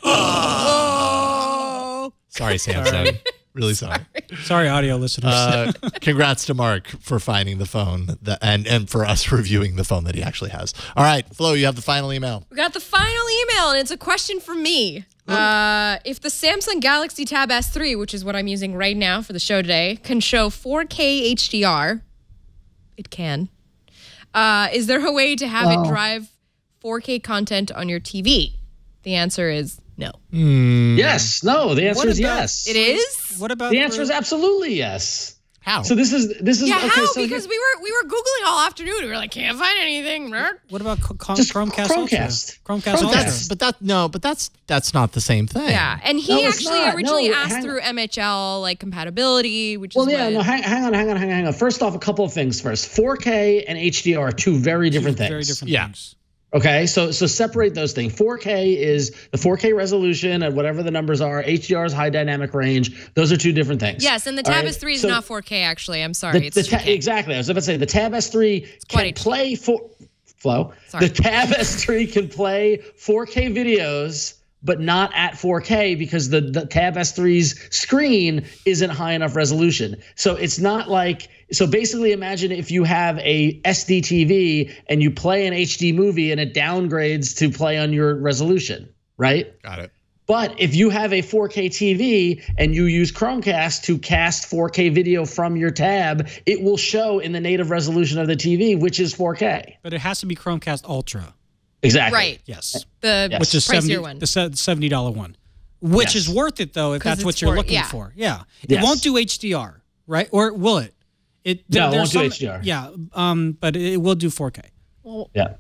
Oh! Sorry, Samsung. Really sorry. Sorry, audio listeners. Congrats to Mark for finding the phone and for us reviewing the phone that he actually has. All right, Flo, you have the final email. We got the final email, and it's a question from me. If the Samsung Galaxy Tab S3, which is what I'm using right now for the show today, can show 4K HDR, it can. Is there a way to have it drive 4K content on your TV? The answer is no. Yes. No. The answer is yes. It is? What about the answer is absolutely yes. How? So this is yeah. Okay, how? So because we were googling all afternoon. We were like, can't find anything. What about Chromecast? Chromecast Ultra. But that's not the same thing. Yeah, and he originally asked through MHL like compatibility, which is hang on. First off, a couple of things. First, 4K and HDR are two very different things. Very different things. Okay, so separate those things. 4K is the 4K resolution and whatever the numbers are. HDR is high dynamic range. Those are two different things. Yes, and the Tab S3 is not 4K, actually. I'm sorry. Exactly. I was about to say the Tab S3 can play Flo. Sorry. The Tab S3 can play 4K videos, but not at 4K because the Tab S3's screen isn't high enough resolution. So it's not like, so basically imagine if you have a SD TV and you play an HD movie and it downgrades to play on your resolution, right? Got it. But if you have a 4K TV and you use Chromecast to cast 4K video from your tab, it will show in the native resolution of the TV, which is 4K. But it has to be Chromecast Ultra. Exactly. Right. Yes. Which is pricier one. The $70 one. Which is worth it, though, if that's what you're looking for. Yeah. It won't do HDR, right? Or will it? No, it won't do HDR. Yeah, but it will do 4K. Well, yeah.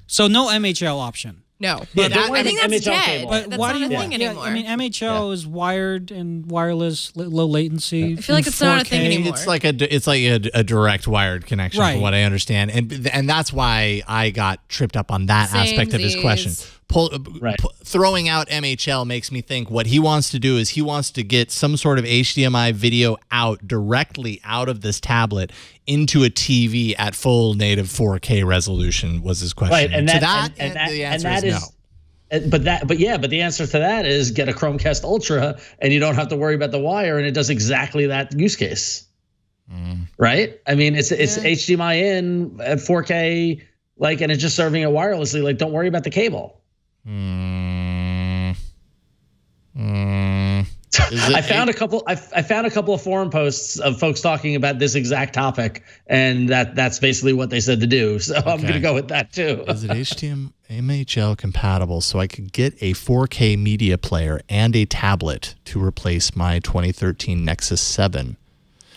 So no MHL option. No. Yeah, I think that's MHL dead. cable. That's not a thing anymore. I mean, MHL is wired and wireless, low latency. I feel like it's not a thing anymore. It's like a direct wired connection, from what I understand, and that's why I got tripped up on that aspect of his question. Throwing out MHL makes me think what he wants to do is he wants to get some sort of HDMI video out directly out of this tablet into a TV at full native 4K resolution was his question. Right, and the answer is no. But the answer to that is get a Chromecast Ultra and you don't have to worry about the wire, and it does exactly that use case. Right? I mean, it's HDMI in at 4K, like, and it's just serving it wirelessly. Like, don't worry about the cable. I found a couple of forum posts of folks talking about this exact topic, and that's basically what they said to do. So I'm going to go with that too. Is it MHL compatible so I could get a 4K media player and a tablet to replace my 2013 Nexus 7?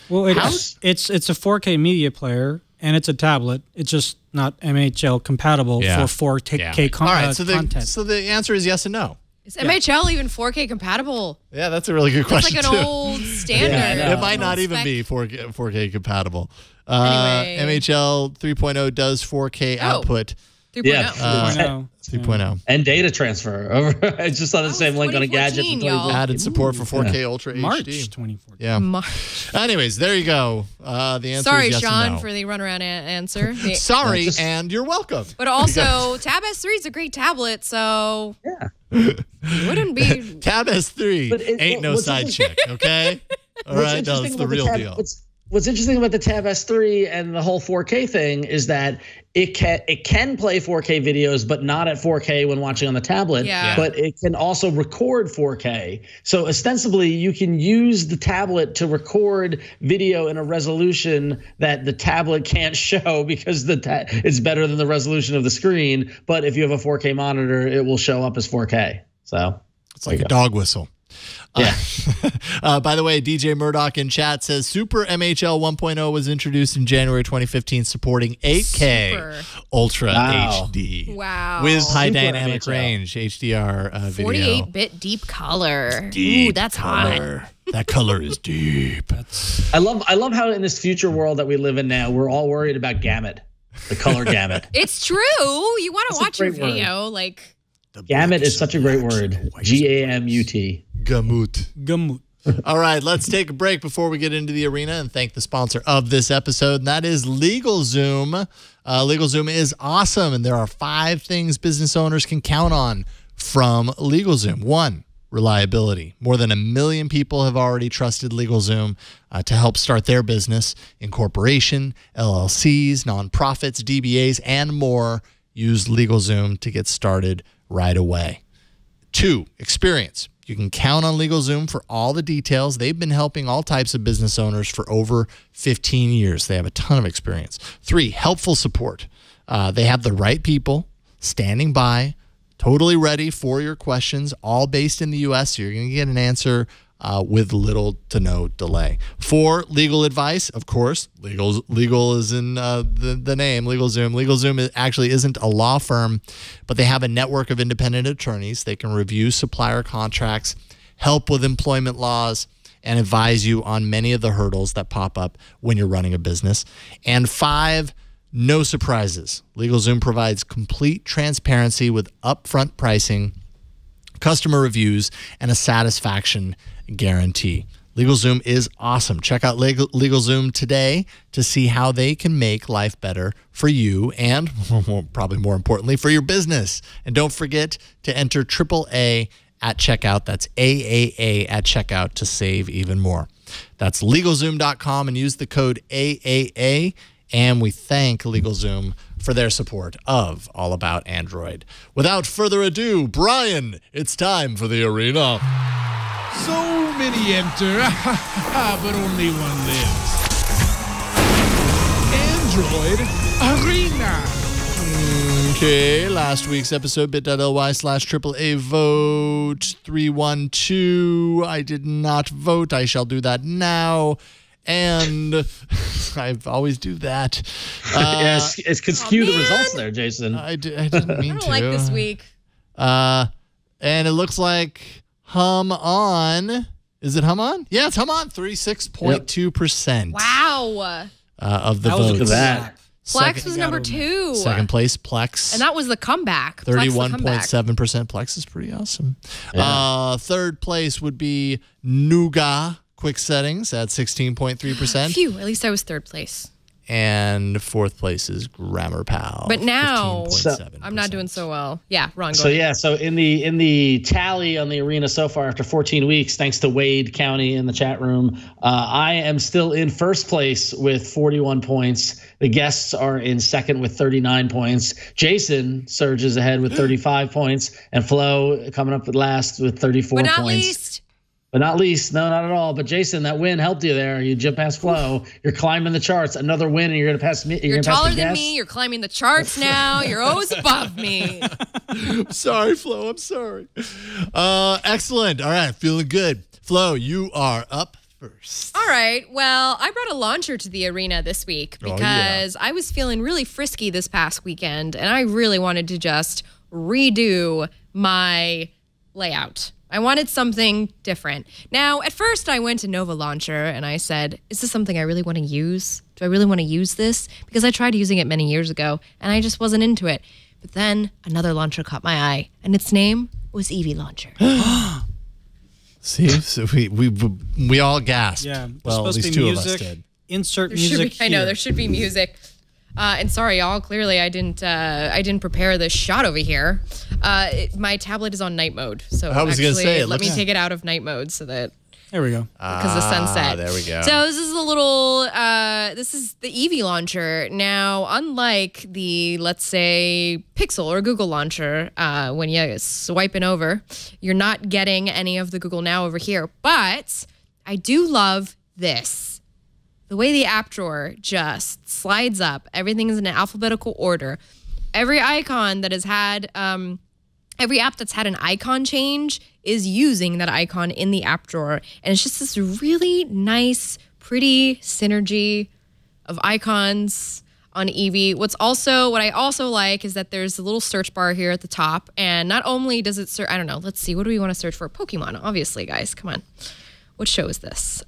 Well, it's a 4K media player and it's a tablet. It's just not MHL compatible for 4K content. So the answer is yes and no. Is MHL even 4K compatible? Yeah, that's a really good question. It's like an old standard. It might not even be 4K compatible. Anyway. MHL 3.0 does 4K output. 3.0. Yeah. 3.0. And data transfer. I just saw the same link on a gadget. Added support for 4K Ultra March HD. 2014. Yeah. March. Anyways, there you go. The answer Sorry, is yes Sean, and no. for the runaround answer. Sorry, and you're welcome. But also, Tab S3 is a great tablet, so it wouldn't be. Tab S3 ain't no side chick, okay? All right, no, it's the real deal. What's interesting about the Tab S3 and the whole 4K thing is that it can play 4K videos, but not at 4K when watching on the tablet. Yeah. But it can also record 4K. So ostensibly, you can use the tablet to record video in a resolution that the tablet can't show because it's better than the resolution of the screen. But if you have a 4K monitor, it will show up as 4K. So it's like a dog whistle. Yeah. By the way, DJ Murdoch in chat says Super MHL 1.0 was introduced in January 2015, supporting 8K Ultra HD. Wow. With high dynamic range HDR video. 48-bit deep color. Ooh, that's hot. That color is deep. I love how in this future world that we live in now, we're all worried about gamut, the color gamut. It's true. You want to watch your video, like. Gamut is such a great word. Gamut. Gamut. All right, let's take a break before we get into the arena and thank the sponsor of this episode, and that is LegalZoom. LegalZoom is awesome, and there are 5 things business owners can count on from LegalZoom. 1, reliability. More than 1 million people have already trusted LegalZoom to help start their business. Incorporation, LLCs, nonprofits, DBAs, and more. Use LegalZoom to get started right away. 2, experience. You can count on LegalZoom for all the details. They've been helping all types of business owners for over 15 years. They have a ton of experience. 3, helpful support. They have the right people standing by, totally ready for your questions, all based in the U.S., so you're going to get an answer with little to no delay. 4, legal advice. Of course, legal is in the name, LegalZoom. LegalZoom actually isn't a law firm, but they have a network of independent attorneys. They can review supplier contracts, help with employment laws, and advise you on many of the hurdles that pop up when you're running a business. And 5, no surprises. LegalZoom provides complete transparency with upfront pricing, customer reviews, and a satisfaction guarantee. LegalZoom is awesome. Check out LegalZoom today to see how they can make life better for you and, probably more importantly, for your business. And don't forget to enter AAA at checkout. That's AAA at checkout to save even more. That's LegalZoom.com and use the code AAA. And we thank LegalZoom for their support of All About Android. Without further ado, Brian, it's time for the arena. So many enter, but only one lives. Android Arena. Okay, last week's episode, bit.ly/AAA vote 312. I did not vote. I shall do that now. And I always do that. Yes, it's skew the results there, Jason. I didn't mean to. I don't like this week. And it looks like Hum On. Is it Hum On? Yeah, it's Hum On. 36.2%. Wow. Of the votes. Look at that. Plex was number 2. Second place, Plex. And that was the comeback. 31.7%. Plex is pretty awesome. Yeah. Third place would be Nougat. Quick Settings at 16.3%. Phew, at least I was third place. And fourth place is Grammar Pal. But now I'm not doing so well. Yeah, Ron. So in the tally on the arena so far after 14 weeks, thanks to Wade County in the chat room, I am still in first place with 41 points. The guests are in second with 39 points. Jason surges ahead with 35 points, and Flo coming up with last with 34 points. But not least. But not least, no, not at all. But Jason, that win helped you there. You jump past Flo. You're climbing the charts. Another win, and you're going to pass me. You're taller than me. You're climbing the charts now. You're always above me. Sorry, Flo. I'm sorry. Excellent. All right, feeling good. Flo, you are up first. All right. Well, I brought a launcher to the arena this week because I was feeling really frisky this past weekend, and I really wanted to just redo my layout. I wanted something different. Now, at first, I went to Nova Launcher and I said, is this something I really want to use? Do I really want to use this? Because I tried using it many years ago and I just wasn't into it. But then another launcher caught my eye and its name was Eevee Launcher. See, so we all gasped. Yeah, well, at least two of us did. Insert music here. I know, there should be music. And sorry, y'all. Clearly, I didn't prepare this shot over here. My tablet is on night mode, so I was gonna say, let me take it out of night mode so that there we go. Because the sunset. There we go. So this is a little. This is the Eevee launcher. Now, unlike the, let's say, Pixel or Google launcher, when you swiping over, you're not getting any of the Google Now over here. But I do love this. The way the app drawer just slides up, everything is in an alphabetical order. Every icon that has had, every app that's had an icon change is using that icon in the app drawer. And it's just this really nice, pretty synergy of icons on Eevee. What I also like is that there's a little search bar here at the top. And not only does it search, I don't know, let's see, what do we want to search for? Pokemon, obviously, guys, come on. What show is this?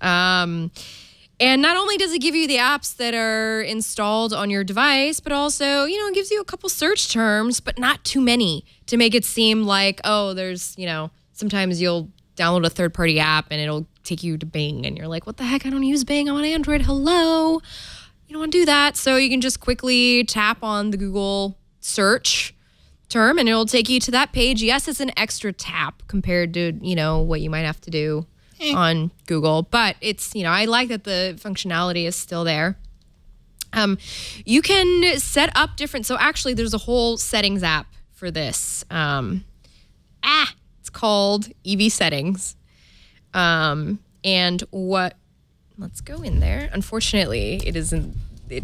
And not only does it give you the apps that are installed on your device, but also, it gives you a couple search terms, but not too many to make it seem like, oh, there's, sometimes you'll download a third-party app and it'll take you to Bing and you're like, what the heck? I don't use Bing. I'm on Android. Hello. You don't want to do that. So you can just quickly tap on the Google search term and it'll take you to that page. Yes, it's an extra tap compared to, what you might have to do on Google, but it's, I like that the functionality is still there. You can set up different, so actually there's a whole settings app for this. It's called Eevee Settings. And let's go in there. Unfortunately, it isn't.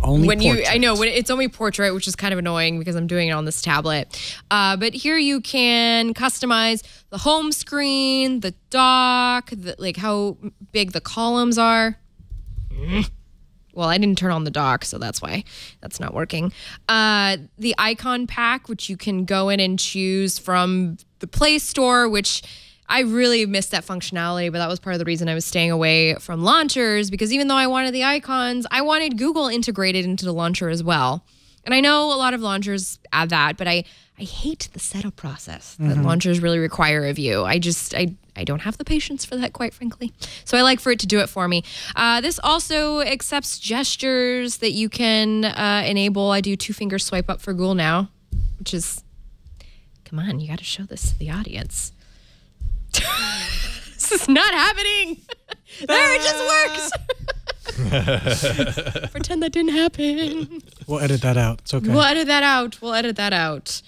I know when it's only portrait, which is kind of annoying because I'm doing it on this tablet. But here you can customize the home screen, the dock, like how big the columns are. Well, I didn't turn on the dock, so that's why that's not working. The icon pack, which you can go in and choose from the Play Store, which I really missed that functionality, but that was part of the reason I was staying away from launchers, because even though I wanted the icons, I wanted Google integrated into the launcher as well. And I know a lot of launchers add that, but I I hate the setup process that launchers really require of you. I don't have the patience for that, quite frankly. So I like for it to do it for me. This also accepts gestures that you can enable. I do 2-finger swipe up for Google now, which is, come on, you got to show this to the audience. This is not happening. There, it just works. Pretend that didn't happen. We'll edit that out. It's okay. We'll edit that out.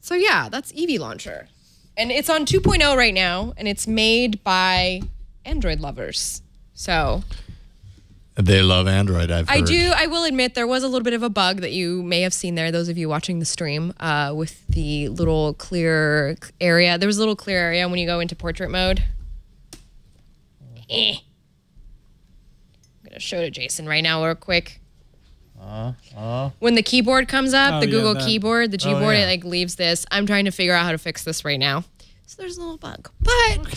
So yeah, that's Eevee Launcher. And it's on 2.0 right now, and it's made by Android lovers. So they love Android, I've heard. I will admit there was a little bit of a bug that you may have seen there, those of you watching the stream, with the little clear area. There was a little clear area when you go into portrait mode. I'm going to show to Jason right now real quick. When the keyboard comes up, the Google keyboard, the Gboard, it like leaves this. I'm trying to figure out how to fix this right now. So there's a little bug, but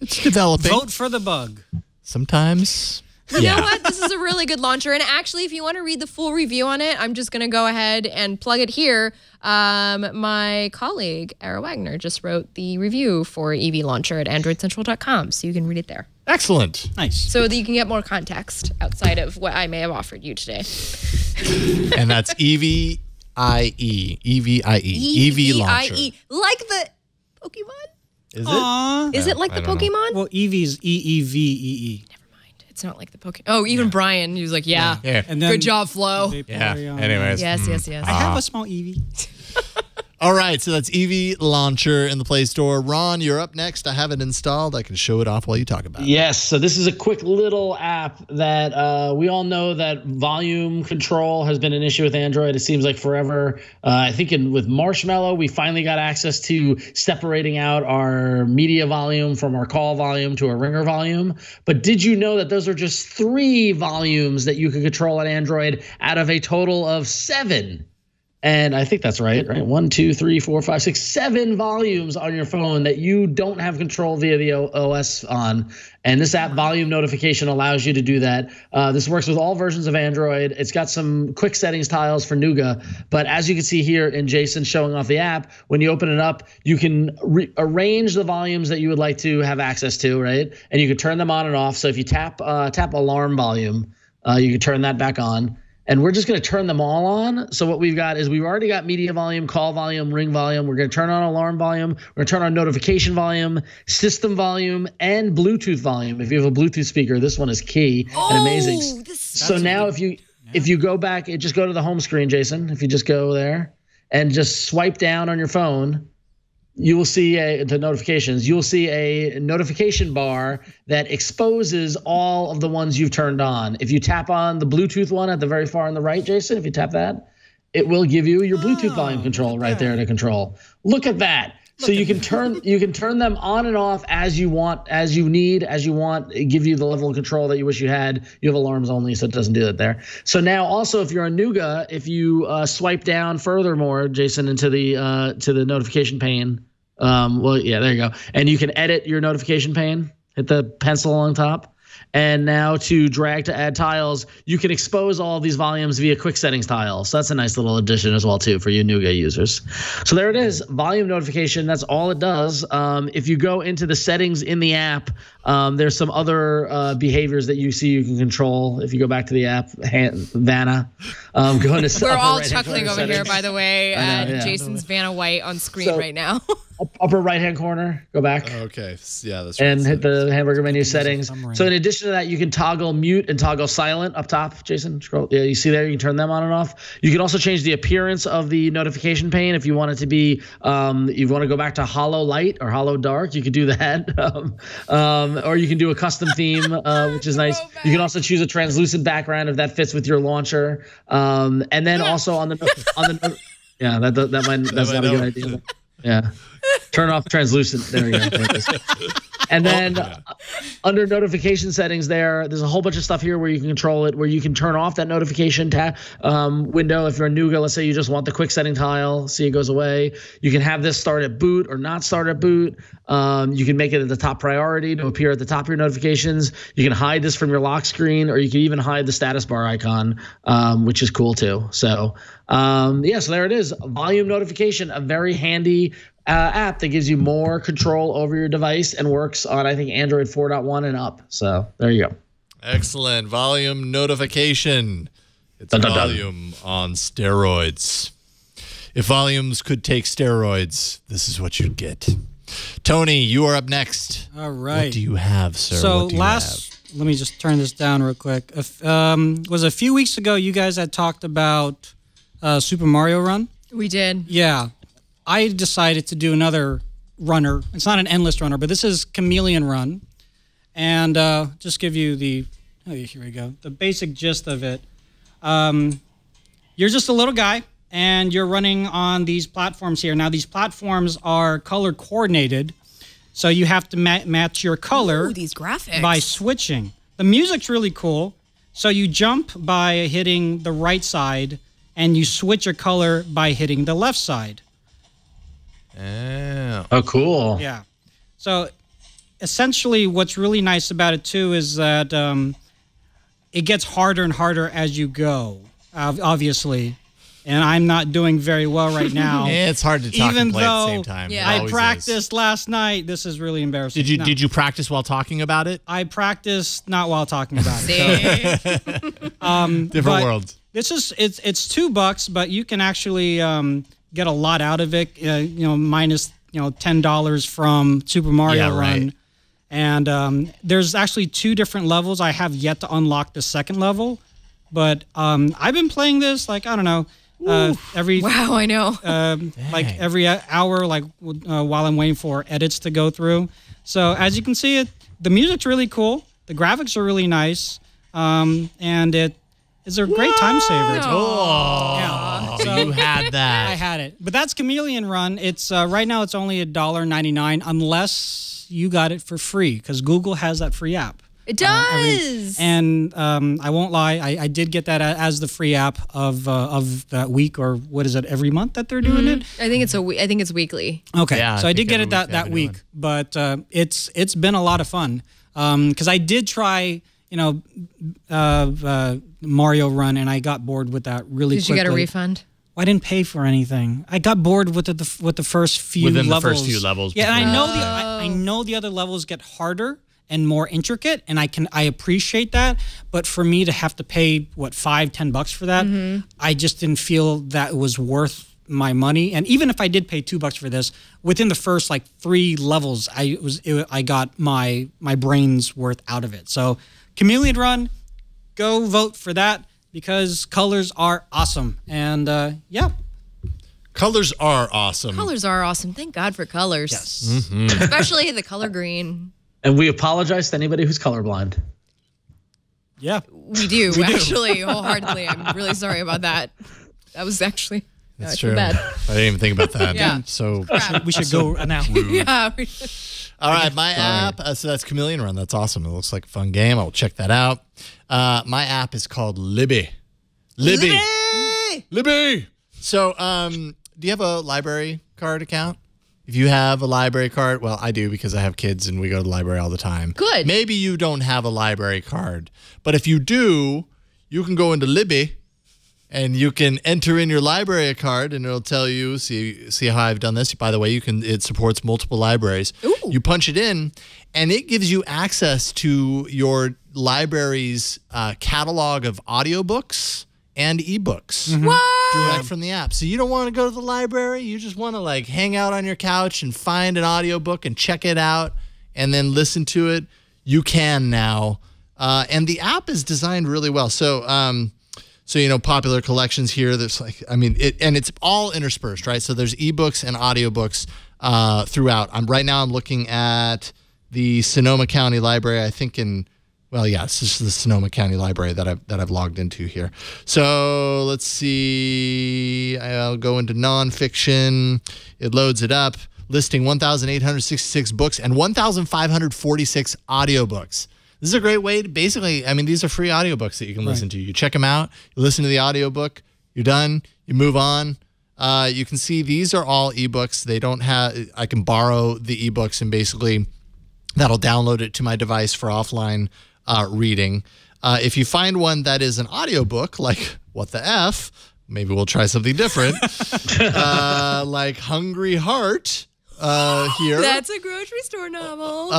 it's developing. Vote for the bug. Sometimes. You know what? This is a really good launcher. And actually, if you want to read the full review on it, I'm just going to go ahead and plug it here. My colleague, Ara Wagner, just wrote the review for Eevee Launcher at AndroidCentral.com, so you can read it there. Excellent. Nice. So that you can get more context outside of what I may have offered you today. And that's Eevee IE. Eevee Launcher. Like the Pokemon? Is it? Is it like the Pokemon? Well, Eevee's EEVEE. It's not like the Pokemon. Oh, even Brian, he was like, yeah. And then good job, Flo. Anyways. Yes. I have a small Eevee. All right, so that's Eevee Launcher in the Play Store. Ron, you're up next. I have it installed. I can show it off while you talk about it. Yes, so this is a quick little app that we all know that volume control has been an issue with Android. It seems like forever. I think with Marshmallow, we finally got access to separating out our media volume from our call volume to our ringer volume. But did you know that those are just 3 volumes that you can control on Android out of a total of 7? And I think that's right? 1, 2, 3, 4, 5, 6, 7 volumes on your phone that you don't have control via the OS on. And this app volume notification allows you to do that. This works with all versions of Android. It's got some quick settings tiles for Nougat. But as you can see here in Jason showing off the app, when you open it up, you can arrange the volumes that you would like to have access to, right? And you can turn them on and off. So if you tap alarm volume, you can turn that back on. And we're just going to turn them all on. So what we've got is we've already got media volume, call volume, ring volume. We're going to turn on alarm volume. We're going to turn on notification volume, system volume, and Bluetooth volume. If you have a Bluetooth speaker, this one is key and amazing. So now if you go back, just go to the home screen, Jason. If you just go there and just swipe down on your phone, you will see the notifications. You'll see a notification bar that exposes all of the ones you've turned on. If you tap on the Bluetooth one at the very far on the right, Jason, if you tap that, it will give you your Bluetooth volume control right there to control. Look at that. So you can turn them on and off as you want, as you need, as you want. It give you the level of control that you wish you had. You have alarms only, so it doesn't do that there. So now also, if you're on Nougat, if you swipe down furthermore, Jason, into the notification pane. There you go. And you can edit your notification pane. Hit the pencil on top. And now to drag to add tiles, you can expose all of these volumes via quick settings tiles. So that's a nice little addition as well, too, for you Nougat users. So there it is, volume notification. That's all it does. If you go into the settings in the app, there's some other behaviors that you see you can control. If you go back to the app, Vanna, go into We're all chuckling over here, by the way, at Jason's Vanna White on screen right now. Upper right-hand corner, go back. Okay, yeah, that's right. And hit the hamburger menu settings. So in addition to that, you can toggle mute and toggle silent up top, Jason. Scroll. Yeah, you see there, you can turn them on and off. You can also change the appearance of the notification pane. If you want it to be, you want to go back to hollow light or hollow dark, you could do that. Or you can do a custom theme, which is nice. You can also choose a translucent background if that fits with your launcher. And then also on the yeah, that's not a good idea. Yeah. Turn off translucent. There we go. And then under notification settings there's a whole bunch of stuff here where you can control it, where you can turn off that notification window. If you're a Nougat, let's say you just want the quick setting tile, see it goes away. You can have this start at boot or not start at boot. You can make it at the top priority to appear at the top of your notifications. You can hide this from your lock screen, or you can even hide the status bar icon, which is cool too. So so there it is. Volume notification, a very handy app that gives you more control over your device and works on, I think, Android 4.1 and up. So there you go. Excellent. Volume notification. It's volume on steroids. If volumes could take steroids, this is what you'd get. Tony, you are up next. All right. What do you have, sir? So let me just turn this down real quick. Was a few weeks ago you guys had talked about Super Mario Run? We did. Yeah. I decided to do another runner. It's not an endless runner, but this is Chameleon Run. And just give you here we go, the basic gist of it. You're just a little guy, and you're running on these platforms here. Now, these platforms are color coordinated, so you have to match your color. Ooh, these graphics. By switching. The music's really cool. So you jump by hitting the right side, and you switch your color by hitting the left side. Oh, cool. Yeah. So essentially what's really nice about it too is that it gets harder and harder as you go, obviously. And I'm not doing very well right now. It's hard to talk and play at the same time. Yeah. I practiced last night. This is really embarrassing. Did you practice while talking about it? I practiced not while talking about it. Different worlds. This is it's $2, but you can actually get a lot out of it. Minus $10 from Super Mario Run, and there's actually 2 different levels. I have yet to unlock the second level, but I've been playing this I don't know. Every I know. Every hour, while I'm waiting for edits to go through. So as you can see, the music's really cool. The graphics are really nice, and it's a great time saver. Oh, so you had that. I had it, but that's Chameleon Run. It's right now it's only $1.99 unless you got it for free because Google has that free app. It does. I won't lie, I did get that as the free app of that week, or what is it, every month that they're doing it? I think it's weekly. Okay, so I did get it that week, but it's been a lot of fun because I did try Mario Run and I got bored with that really quickly. Did you get a refund? I didn't pay for anything. I got bored with the first few levels. Within the first few levels. Yeah, and I know the other levels get harder and more intricate, and I appreciate that. But for me to have to pay $5-10 for that, I just didn't feel that it was worth my money. And even if I did pay $2 for this, within the first 3 levels, I got my brain's worth out of it. So Chameleon Run, go vote for that because colors are awesome. And colors are awesome. Colors are awesome. Thank God for colors. Yes, especially the color green. And we apologize to anybody who's colorblind. Yeah. We do, actually, wholeheartedly. I'm really sorry about that. That was actually That's true. bad. I didn't even think about that. Yeah. So we should go now. Yeah. All right, my app, so that's Chameleon Run. That's awesome. It looks like a fun game. I'll check that out. My app is called Libby. Libby. So do you have a library card account? If you have a library card, well, I do because I have kids and we go to the library all the time. Good. Maybe you don't have a library card, but if you do, you can go into Libby and you can enter in your library card and it'll tell you, see how I've done this? By the way, it supports multiple libraries. Ooh. You punch it in and it gives you access to your library's catalog of audiobooks and ebooks. What? Direct from the app. So you don't want to go to the library. You just want to hang out on your couch and find an audiobook and check it out and then listen to it. You can now. And the app is designed really well. So, popular collections here. There's and it's all interspersed, right? So there's ebooks and audiobooks throughout. Right now I'm looking at the Sonoma County Library, I think it's just the Sonoma County Library that I've logged into here. So let's see. I'll go into nonfiction. It loads it up. listing 1,866 books and 1,546 audiobooks. This is a great way to basically, I mean, these are free audiobooks that you can listen to. You check them out, you listen to the audiobook, you're done, you move on. You can see these are all ebooks. They don't have, I can borrow the ebooks and basically that'll download it to my device for offline reading. If you find one that is an audiobook, like What the F, maybe we'll try something different, like Hungry Heart. Here. That's a grocery store novel.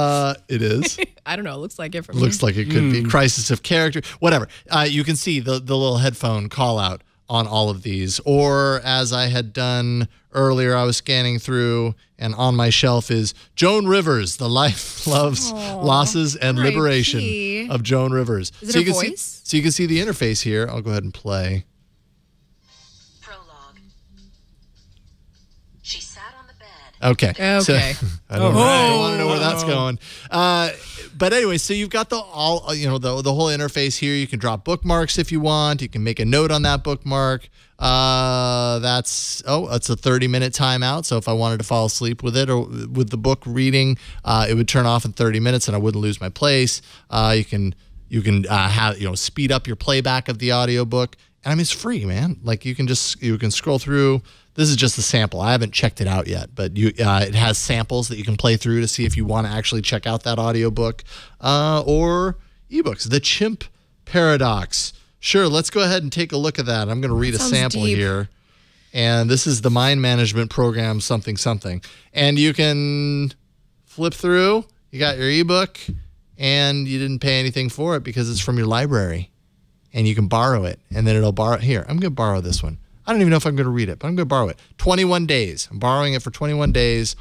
It is. I don't know. It looks like it from Looks like it could be. Crisis of Character. Whatever. You can see the little headphone call out on all of these. Or as I had done earlier, I was scanning through, and on my shelf is Joan Rivers, The Life, Loves, Losses, and Liberation of Joan Rivers. Is it her voice? So you can see the interface here. I'll go ahead and play. Okay. So, I don't want to know where that's going. But anyway, so you've got the whole interface here. You can drop bookmarks if you want. You can make a note on that bookmark. It's a 30-minute timeout. So if I wanted to fall asleep with it or with the book reading, it would turn off in 30 minutes and I wouldn't lose my place. You can speed up your playback of the audiobook. And I mean, it's free, man. Like you can scroll through. This is just a sample. I haven't checked it out yet, but it has samples that you can play through to see if you want to actually check out that audiobook or ebooks. The Chimp Paradox. Sure, let's go ahead and take a look at that. I'm going to read a sample here. And this is the mind management program something. And you can flip through. You got your ebook, and you didn't pay anything for it because it's from your library. And you can borrow it, and then it'll borrow. Here, I'm going to borrow this one. I don't even know if I'm going to read it, but I'm going to borrow it. 21 days. I'm borrowing it for 21 days.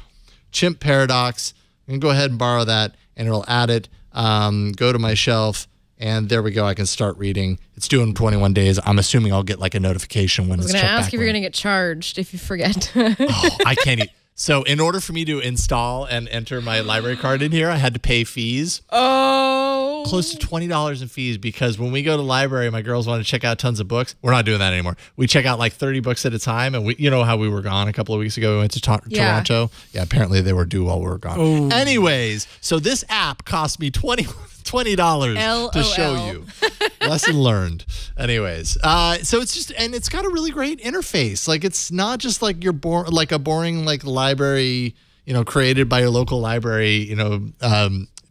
Chimp Paradox. I'm going to go ahead and borrow that, and it'll add it. Go to my shelf, and there we go. I can start reading. It's due in 21 days. I'm assuming I'll get like a notification when it's checked back. I was going to ask if you're going to get charged if you forget. I can't. So in order for me to install and enter my library card in here, I had to pay fees. Oh. Close to $20 in fees because when we go to the library, my girls want to check out tons of books. We're not doing that anymore. We check out like 30 books at a time. And you know how we were gone a couple of weeks ago. We went to Toronto. Yeah, apparently they were due while we were gone. Oh. Anyways, so this app cost me $20 to show you. Lesson learned. Anyways, so it's just, and it's got a really great interface. Like it's not just like a boring like library, created by your local library,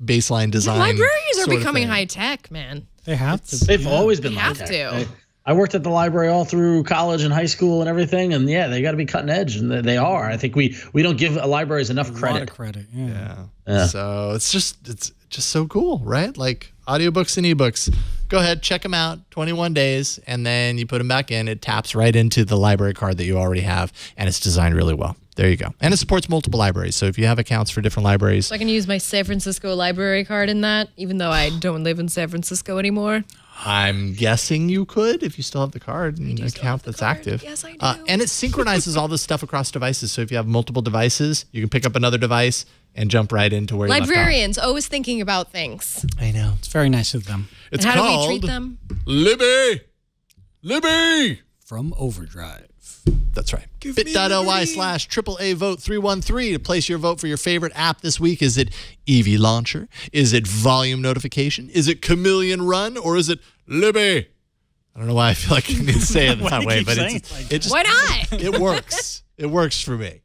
baseline design. Libraries are becoming high tech, man. They have to. They've always been high tech. I worked at the library all through college and high school and everything, and yeah, they got to be cutting edge, and they are. I think we don't give libraries enough credit. A lot of credit, yeah. So it's just so cool, right? Like audiobooks and ebooks. Go ahead, check them out. 21 days, and then you put them back in. It taps right into the library card that you already have, and it's designed really well. There you go. And it supports multiple libraries. So if you have accounts for different libraries. So I can use my San Francisco library card in that, even though I don't live in San Francisco anymore. I'm guessing you could if you still have the card and an account that's active. Yes, I do. And it synchronizes all this stuff across devices. So if you have multiple devices, you can pick up another device and jump right into where you left off. Librarians always thinking about things. I know. It's very nice of them. It's and how called do we treat them? Libby! From Overdrive. That's right. bit.ly/AAA vote 313 to place your vote for your favorite app this week. Is it Eevee Launcher? Is it Volume Notification? Is it Chameleon Run? Or is it Libby? I don't know why I feel like I need to say it that way, but it just, why not? It works. It works for me.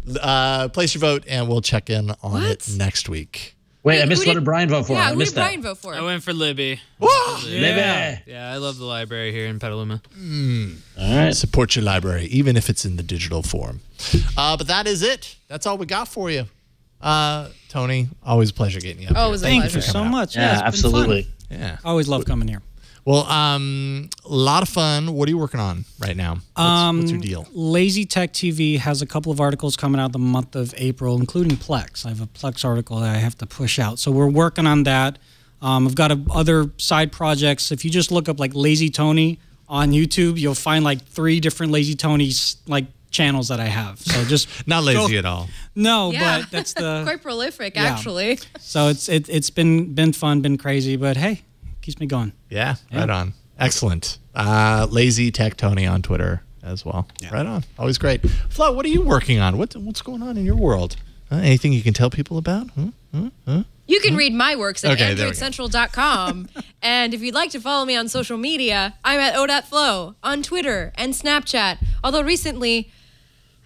Place your vote, and we'll check in on it next week. Wait, I missed what did Brian vote for? Yeah, I missed who did Brian vote for? I went for Libby. Libby. Yeah, I love the library here in Petaluma. All right. Support your library, even if it's in the digital form. But that is it. That's all we got for you. Tony, always a pleasure getting you up here. Thank you so much. Yeah, absolutely. Yeah. Always love coming here. Well, a lot of fun. What are you working on right now? What's your deal? Lazy Tech TV has a couple of articles coming out the month of April, including Plex. I have a Plex article that I have to push out. So we're working on that. I've got other side projects. If you just look up like Lazy Tony on YouTube, you'll find like 3 different Lazy Tonys like channels that I have. So just not lazy at all. No, but that's the quite prolific actually. So it's been fun, been crazy, but hey, keeps me going. Yeah, right on. Excellent. Lazy Tech Tony on Twitter. as well. Yeah. Right on. Always great. Flo, what are you working on? What's going on in your world? Anything you can tell people about? You can read my works at androidcentral.com. And if you'd like to follow me on social media, I'm at o.flo on Twitter and Snapchat. Although recently,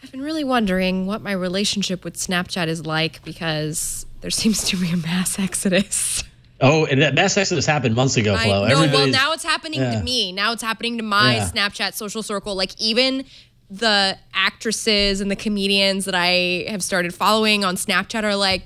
I've been really wondering what my relationship with Snapchat is like because there seems to be a mass exodus. Oh, and that mass exodus happened months ago, Flo. No, well, now it's happening to me. Now it's happening to my Snapchat social circle. Like, even the actresses and the comedians that I have started following on Snapchat are like,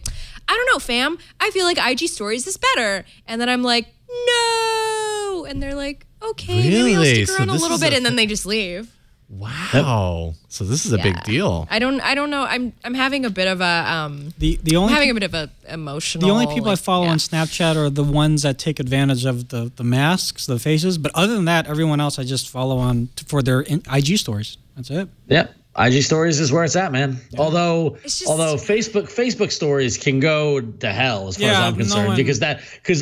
I don't know, fam. I feel like IG Stories is better. And then I'm like, no. And they're like, okay, maybe I'll stick around a little bit. And then they just leave. Wow. So this is a big deal. I don't know. I'm having a bit of a emotional. The only people I follow on Snapchat are the ones that take advantage of the masks, the faces. But other than that, everyone else I just follow on for their IG stories. That's it. Yep. IG Stories is where it's at, man. Yeah. Although Facebook Stories can go to hell as far as I'm concerned, because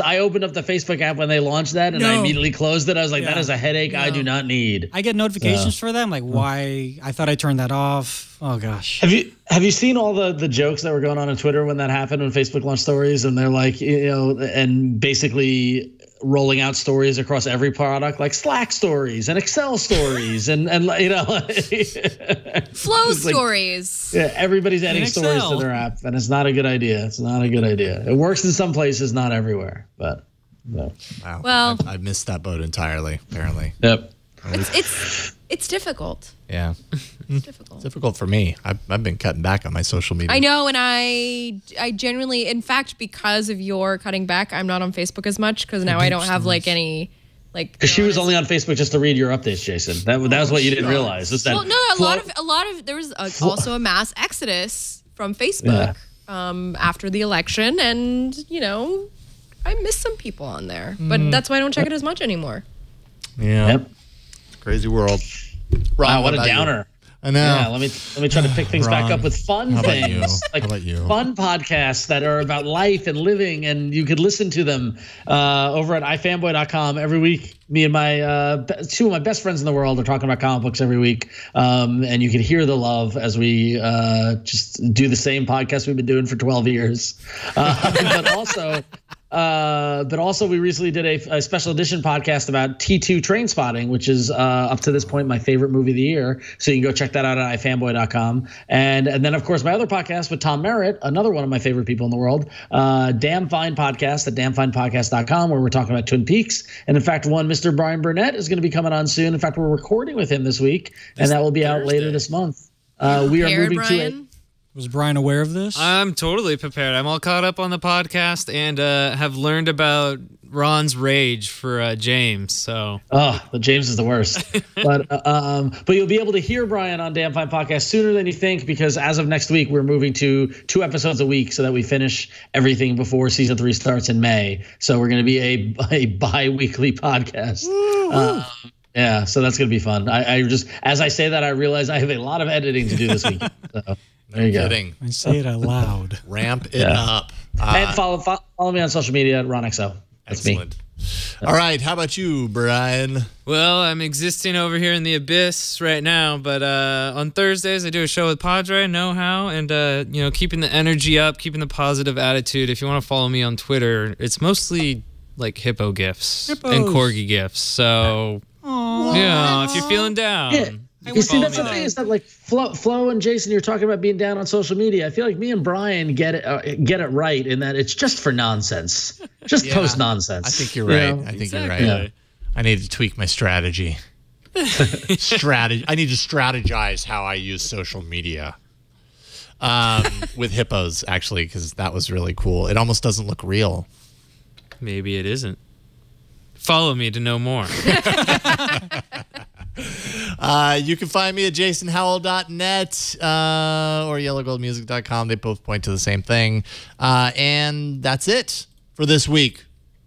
I opened up the Facebook app when they launched that and I immediately closed it. I was like, that is a headache I do not need. I get notifications for them. Like, why? I thought I turned that off. Oh gosh. Have you seen all the jokes that were going on Twitter when that happened, when Facebook launched Stories, and they're like, and basically rolling out stories across every product, like Slack stories and Excel stories and Flow stories. Yeah, everybody's adding stories to their app, and it's not a good idea. It's not a good idea. It works in some places, not everywhere. But no. Wow. Well, I missed that boat entirely. Apparently. Yep. It's difficult. Yeah. It's difficult. It's difficult for me. I've been cutting back on my social media. I know, and I genuinely, in fact, because of your cutting back, I'm not on Facebook as much because now I don't have any. Because she was only on Facebook just to read your updates, Jason. That was what you didn't realize. A lot of there was also a mass exodus from Facebook after the election, and I miss some people on there, but that's why I don't check it as much anymore. Yeah. Yep. Crazy world. Wow, what a downer. I know. Yeah, let me try to pick things back up with fun things. Like fun podcasts that are about life and living, and you could listen to them over at ifanboy.com every week. Me and my two of my best friends in the world are talking about comic books every week. And you can hear the love as we just do the same podcast we've been doing for 12 years. But also we recently did a special edition podcast about T2 Train Spotting, which is up to this point my favorite movie of the year. So you can go check that out at ifanboy.com. And then, of course, my other podcast with Tom Merritt, another one of my favorite people in the world, Damn Fine Podcast at damnfinepodcast.com, where we're talking about Twin Peaks. And in fact, one Mr. Brian Burnett is going to be coming on soon. In fact, we're recording with him this week, and that will be out later this month. We are moving to Was Brian aware of this? I'm totally prepared. I'm all caught up on the podcast and have learned about Ron's rage for James. So, but James is the worst. But you'll be able to hear Brian on Damn Fine Podcast sooner than you think, because as of next week, we're moving to 2 episodes a week so that we finish everything before season 3 starts in May. So we're going to be a bi-weekly podcast. Yeah, so that's going to be fun. I just, as I say that, I realize I have a lot of editing to do this week. So. There you go. I say it out loud. Ramp it up. And follow me on social media at RonXO. That's excellent. Me. All right. How about you, Brian? Well, I'm existing over here in the abyss right now, but on Thursdays I do a show with Padre, Know How, and keeping the energy up, keeping the positive attitude. If you want to follow me on Twitter, it's mostly like hippo gifs and corgi gifs. So, if you're feeling down. Yeah. You see, that's the thing, is that like Flo and Jason, you're talking about being down on social media. I feel like me and Brian get it right in that it's just for nonsense, just post nonsense. I think you're right. I think you're right. Yeah. I need to tweak my strategy. I need to strategize how I use social media with hippos, actually, because that was really cool. It almost doesn't look real. Maybe it isn't. Follow me to know more. You can find me at jasonhowell.net or yellowgoldmusic.com. They both point to the same thing. And that's it for this week.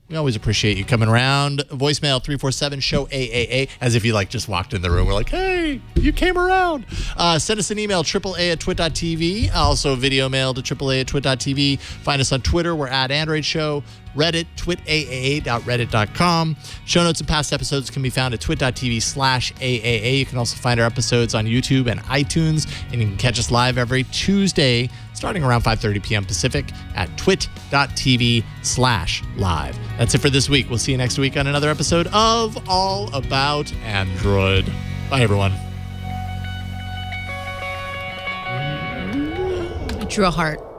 We always appreciate you coming around. Voicemail 347-SHOW-AAA, as if you just walked in the room. We're like, hey, you came around. Send us an email, AAA@twit.tv. Also video mail to AAA@twit.tv. Find us on Twitter. We're at Android Show. Reddit, twitaaa.reddit.com. Show notes and past episodes can be found at twit.tv/AAA. You can also find our episodes on YouTube and iTunes, and you can catch us live every Tuesday starting around 5:30 p.m. Pacific at twit.tv/live. That's it for this week. We'll see you next week on another episode of All About Android. Bye, everyone. I drew a heart.